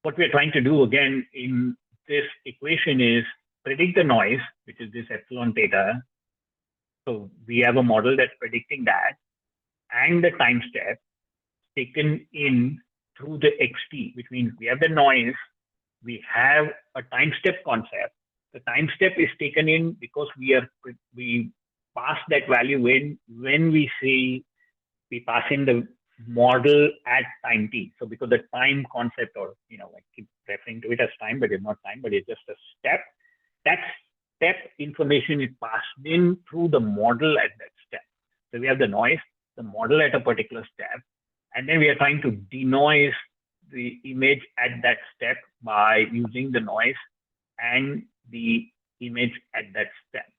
what we're trying to do again in this equation is predict the noise, which is this epsilon theta. So we have a model that's predicting that, and the time step taken in through the XT, which means we have the noise, we have a time step concept. The time step is taken in because we pass that value when we say we pass in the model at time t. So because the time concept, or I keep referring to it as time, but it's not time, but it's just a step. That step information is passed in through the model at that step. So we have the noise, the model at a particular step, and then we are trying to denoise the image at that step by using the noise and the image at that step,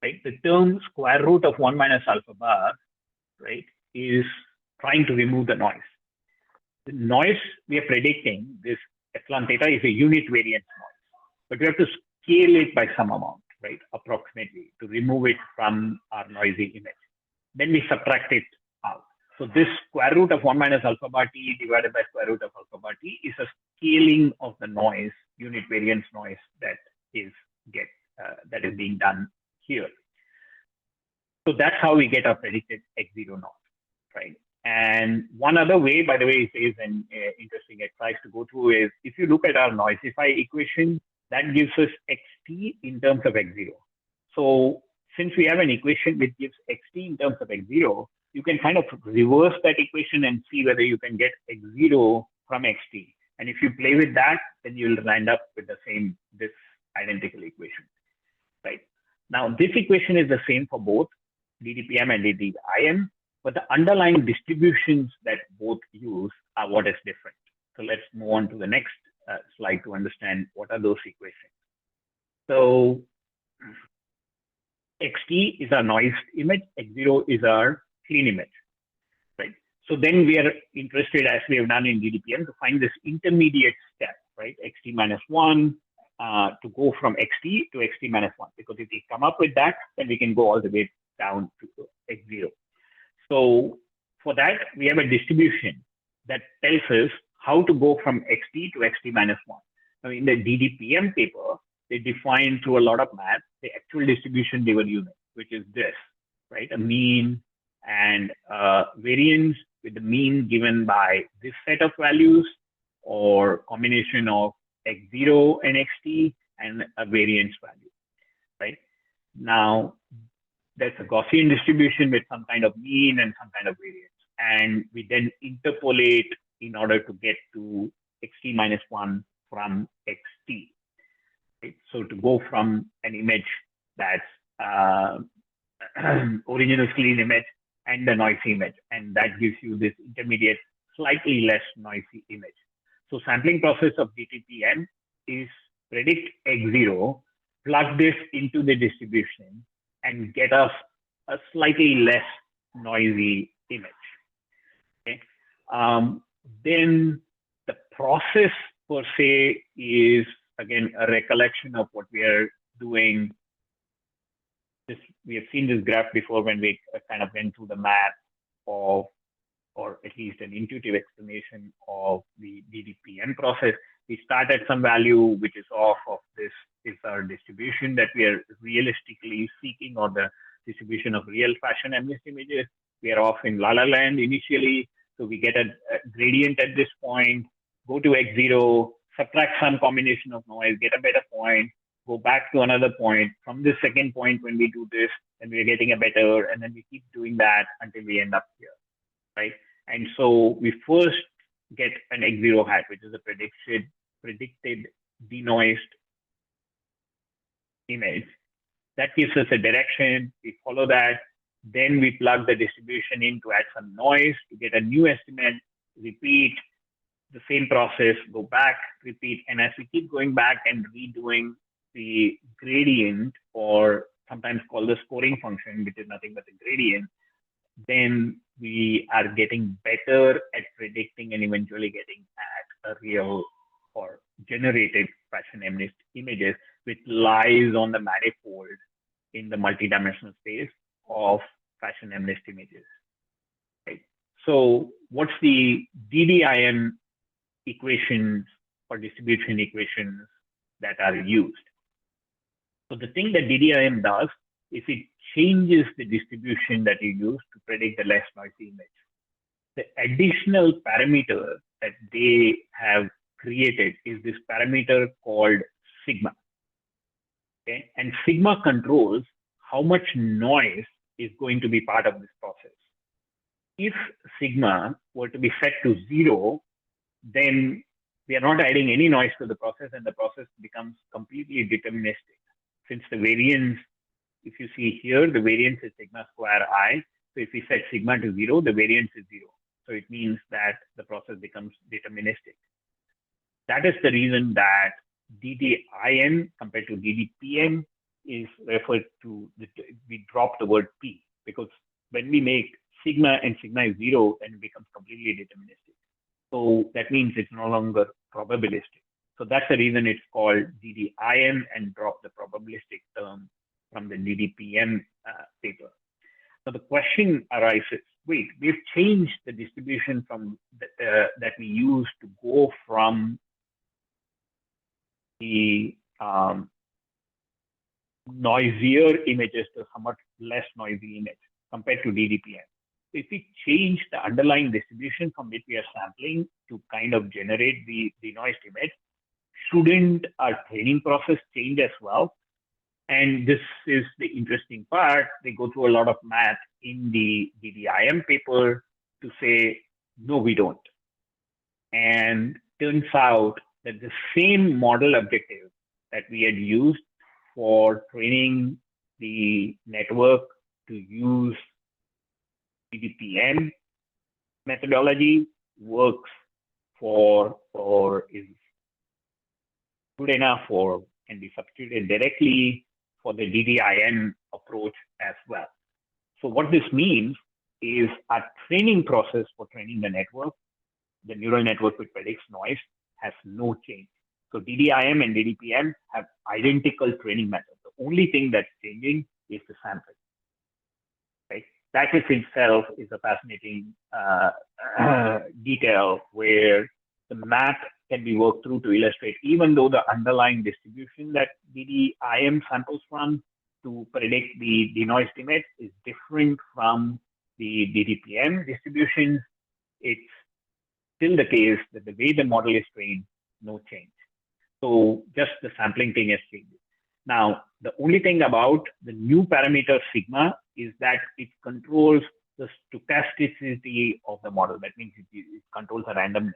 right? The term square root of 1 minus alpha bar, right, is trying to remove the noise. The noise we are predicting, this epsilon theta, is a unit variance noise, but we have to scale it by some amount, right, approximately, to remove it from our noisy image. Then we subtract it out. So this square root of 1 minus alpha bar t divided by square root of alpha bar t is a scaling of the noise, unit variance noise that is being done here. So that's how we get our predicted X0 naught, right? And one other way, by the way, is an interesting exercise to go through is if you look at our noisify equation, that gives us XT in terms of X0. So since we have an equation which gives XT in terms of X0, you can kind of reverse that equation and see whether you can get X0 from XT. And if you play with that, then you'll end up with this identical equation, right? Now, this equation is the same for both DDPM and DDIM, but the underlying distributions that both use are what is different. So let's move on to the next slide to understand what are those equations. So XT is our noised image, X0 is our clean image, right? So then we are interested, as we have done in DDPM, to find this intermediate step, right? XT minus 1 to go from XT to XT minus 1, because if we come up with that, then we can go all the way down to X0. So for that, we have a distribution that tells us how to go from XT to XT minus 1. Now, in the DDPM paper, they define through a lot of math the actual distribution they were using, which is this, right? A mean and variance with the mean given by this set of values, or combination of X0 and XT and a variance value, right? Now, that's a Gaussian distribution with some kind of mean and some kind of variance. and we then interpolate in order to get to xt minus 1 from xt. Right? So to go from an image that's original clean image and the noisy image, and that gives you this intermediate, slightly less noisy image. So sampling process of DTPM is predict x0, plug this into the distribution, and get us a slightly less noisy image. Okay? Then the process per se is, again, a recollection of what we are doing. We have seen this graph before when we kind of went through the math of, or at least an intuitive explanation of the DDPM process. We start at some value which is off of this is our distribution that we are realistically seeking, or the distribution of real fashion amnesty images. We are off in La La Land initially, so we get a gradient at this point, go to x0, subtract some combination of noise, get a better point, go back to another point. From this second point, when we do this, then we're getting a better, and then we keep doing that until we end up here, right? And so we first get an x0 hat, which is a predicted denoised image. That gives us a direction. We follow that. Then we plug the distribution in to add some noise to get a new estimate, repeat the same process, go back, repeat. And as we keep going back and redoing the gradient, or sometimes called the scoring function, which is nothing but a gradient, then we are getting better at predicting and eventually getting at a real or generated fashion amnesty images, which lies on the manifold in the multidimensional space of fashion amnesty images. Right? So what's the DDIM equations or distribution equations that are used? So the thing that DDIM does is it changes the distribution that you use to predict the less noisy image. The additional parameter that they have created is this parameter called sigma. Okay? And sigma controls how much noise is going to be part of this process. If sigma were to be set to 0, then we are not adding any noise to the process, and the process becomes completely deterministic. Since the variance, if you see here, the variance is sigma square I. So if we set sigma to 0, the variance is 0. So it means that the process becomes deterministic. That is the reason that DDIM compared to DDPM is referred to, we drop the word P, because when we make sigma and sigma is 0, then it becomes completely deterministic. So that means it's no longer probabilistic. So that's the reason it's called DDIM, and drop the probabilistic term from the DDPM paper. So the question arises, wait, we've changed the distribution from that we use to go from the noisier images to somewhat less noisy image compared to DDPM. So if we change the underlying distribution from which we are sampling to kind of generate the denoised image, shouldn't our training process change as well? And this is the interesting part. They go through a lot of math in the DDIM paper to say, no, we don't. And turns out that the same model objective that we had used for training the network to use DDPM methodology works for, or is good enough, or can be substituted directly for the DDIM approach as well. So what this means is our training process for training the network, the neural network which predicts noise, has no change. So DDIM and DDPM have identical training methods. The only thing that's changing is the sampling. Right? That itself is a fascinating detail where the math can be worked through to illustrate, even though the underlying distribution that DDIM samples from to predict the denoised image is different from the DDPM distribution, it's still the case that the way the model is trained, no change. So just the sampling thing has changed. Now, the only thing about the new parameter sigma is that it controls the stochasticity of the model. That means it controls the randomness.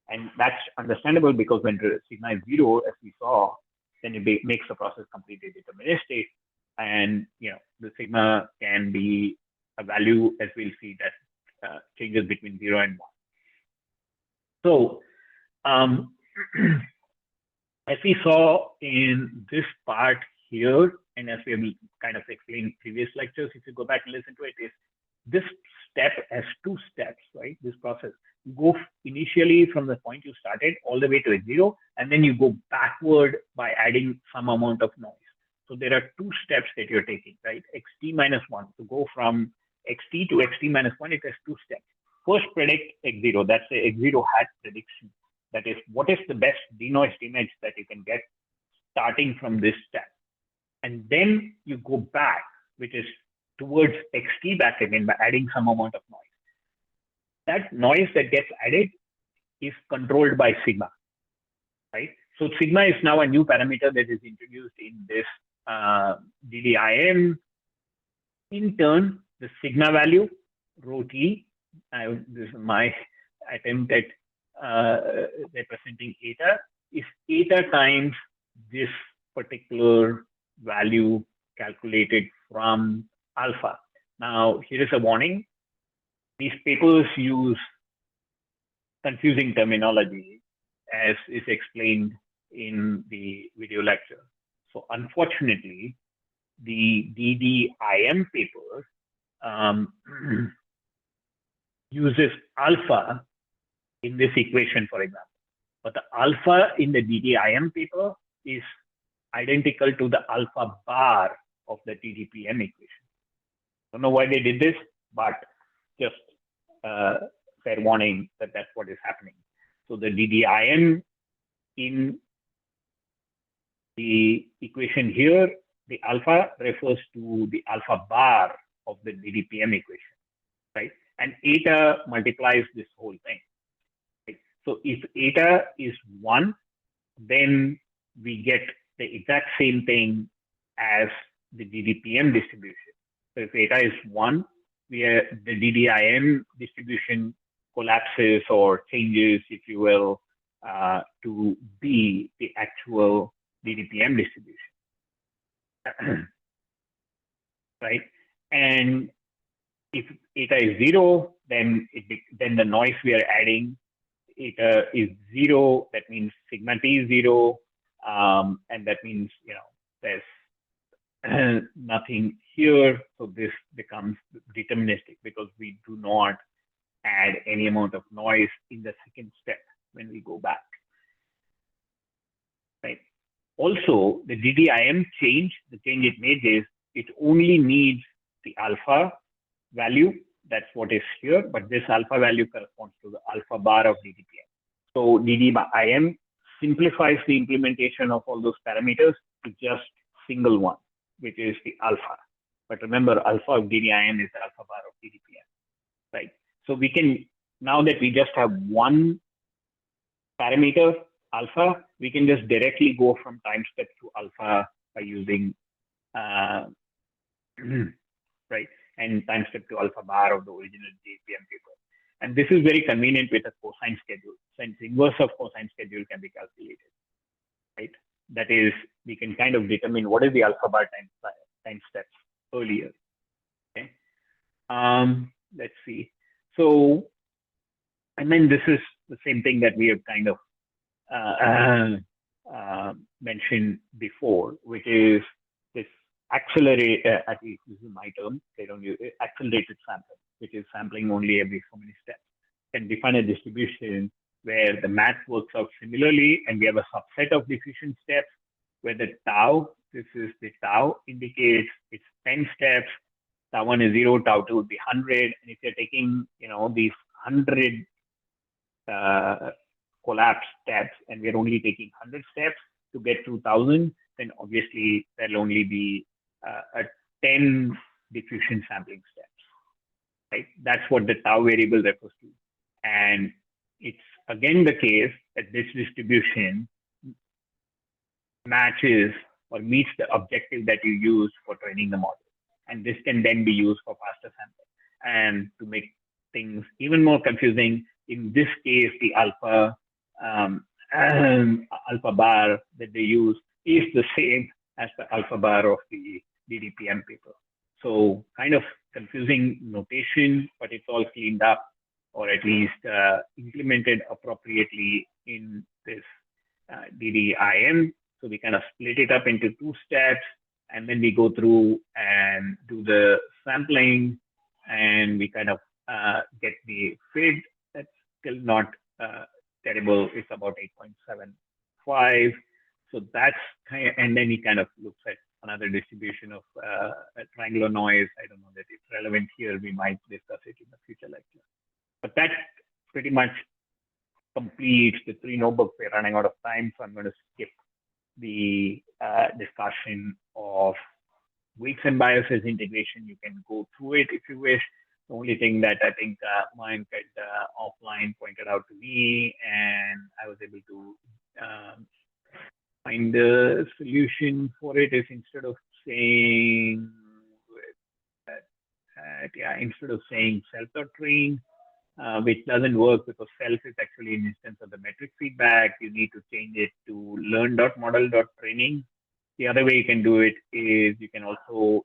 And that's understandable because when sigma is 0, as we saw, then it makes the process completely deterministic. And the sigma can be a value, as we'll see, that changes between 0 and 1. So as we saw in this part here, and as we have kind of explained in previous lectures, if you go back and listen to it, is this step has 2 steps, right? This process. You go initially from the point you started all the way to x0, and then you go backward by adding some amount of noise. So there are 2 steps that you're taking, right? Xt minus 1. To go from xt to xt minus 1, it has 2 steps. First, predict x0. That's the x0 hat prediction. That is, what is the best denoised image that you can get starting from this step? And then you go back, which is towards xt back again by adding some amount of noise. That noise that gets added is controlled by sigma, right? So sigma is now a new parameter that is introduced in this DDIM. In turn, the sigma value, rho t, this is my attempt at representing eta, is eta times this particular value calculated from alpha. Now, here is a warning. These papers use confusing terminology, as is explained in the video lecture. So unfortunately, the DDIM paper uses alpha in this equation, for example. But the alpha in the DDIM paper is identical to the alpha bar of the TDPM equation. I don't know why they did this, but just fair warning that that's what is happening. So the DDIM in the equation here, the alpha refers to the alpha bar of the DDPM equation, right? And eta multiplies this whole thing. Right? So if eta is 1, then we get the exact same thing as the DDPM distribution. So if eta is 1, the DDIM distribution collapses or changes, if you will, to be the actual DDPM distribution. Right? And if eta is 0, then the noise we are adding, eta is 0, that means sigma t is 0, and that means there's nothing here, so this becomes deterministic because we do not add any amount of noise in the second step when we go back. Right. Also, the DDIM change, the change it makes is it only needs the alpha value. That's what is here, but this alpha value corresponds to the alpha bar of DDPM. So DDIM simplifies the implementation of all those parameters to just single one, which is the alpha. But remember, alpha of DDIM is the alpha bar of DDPM, right? So we can, now that we just have one parameter, alpha, we can just directly go from time step to alpha by using, right, and time step to alpha bar of the original DDPM paper. And this is very convenient with a cosine schedule, since inverse of cosine schedule can be calculated, right? That is, we can kind of determine what is the alpha bar time steps earlier. Okay. Let's see. So, and then this is the same thing that we have kind of mentioned before, which is this accelerate, at least this is my term, they don't use it, accelerated sampling, which is sampling only every so many steps, can define a distribution where the math works out similarly, and we have a subset of diffusion steps where the tau, this is the tau, indicates it's 10 steps, tau 1 is 0, tau 2 would be 100, and if you're taking, these 100 collapse steps, and we're only taking 100 steps to get to 1000, then obviously there'll only be a 10 diffusion sampling steps, right? That's what the tau variable refers to. And it's again the case that this distribution matches or meets the objective that you use for training the model. And this can then be used for faster sampling. And to make things even more confusing, in this case, the alpha bar that they use is the same as the alpha bar of the DDPM paper. So kind of confusing notation, but it's all cleaned up, or at least implemented appropriately in this DDIM. So we kind of split it up into 2 steps, and then we go through and do the sampling, and we kind of get the fit. That's still not terrible. It's about 8.75. So that's kind of, and then he kind of looks at another distribution of triangular noise. I don't know that it's relevant here. We might discuss it in a future lecture. But that pretty much completes the 3 notebooks. We're running out of time, so I'm going to skip the discussion of weights and biases integration. You can go through it if you wish. The only thing that I think Mayank had offline pointed out to me, and I was able to find the solution for it, is instead of saying instead of saying self.train, which doesn't work because self is actually an instance of the metric feedback. You need to change it to learn.model.training. The other way you can do it is you can also,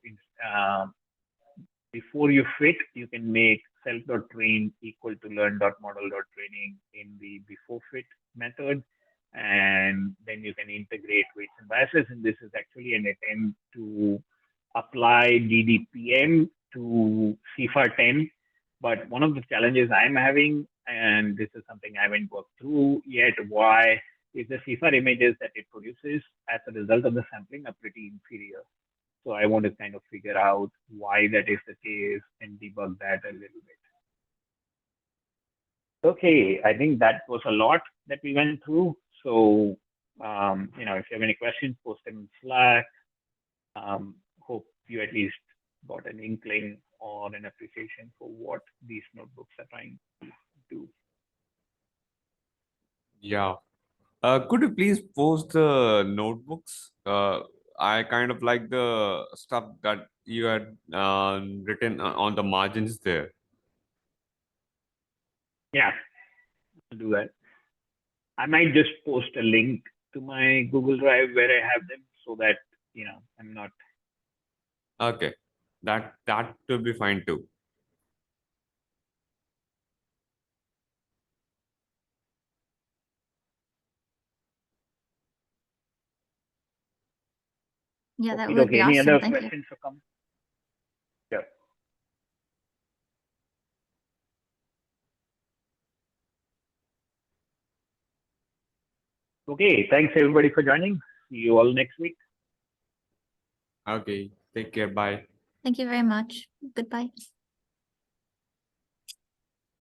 before you fit, you can make self.train equal to learn.model.training in the before fit method. And then you can integrate weights and biases. And this is actually an attempt to apply DDPM to CIFAR 10. But one of the challenges I'm having, and this is something I haven't worked through yet, why is the CIFAR images that it produces as a result of the sampling are pretty inferior. So I want to kind of figure out why that is the case and debug that a little bit. Okay, I think that was a lot that we went through. So, if you have any questions, post them in Slack. Hope you at least got an inkling or an appreciation for what these notebooks are trying to do. Yeah. Could you please post the notebooks? I kind of like the stuff that you had written on the margins there. Yeah, I'll do that. I might just post a link to my Google Drive where I have them so that, I'm not. Okay, that will be fine too. Yeah, that would be Any awesome. other Thank you. questions or comments? Yeah. Okay, thanks everybody for joining. See you all next week. Okay, take care. Bye. Thank you very much. Goodbye.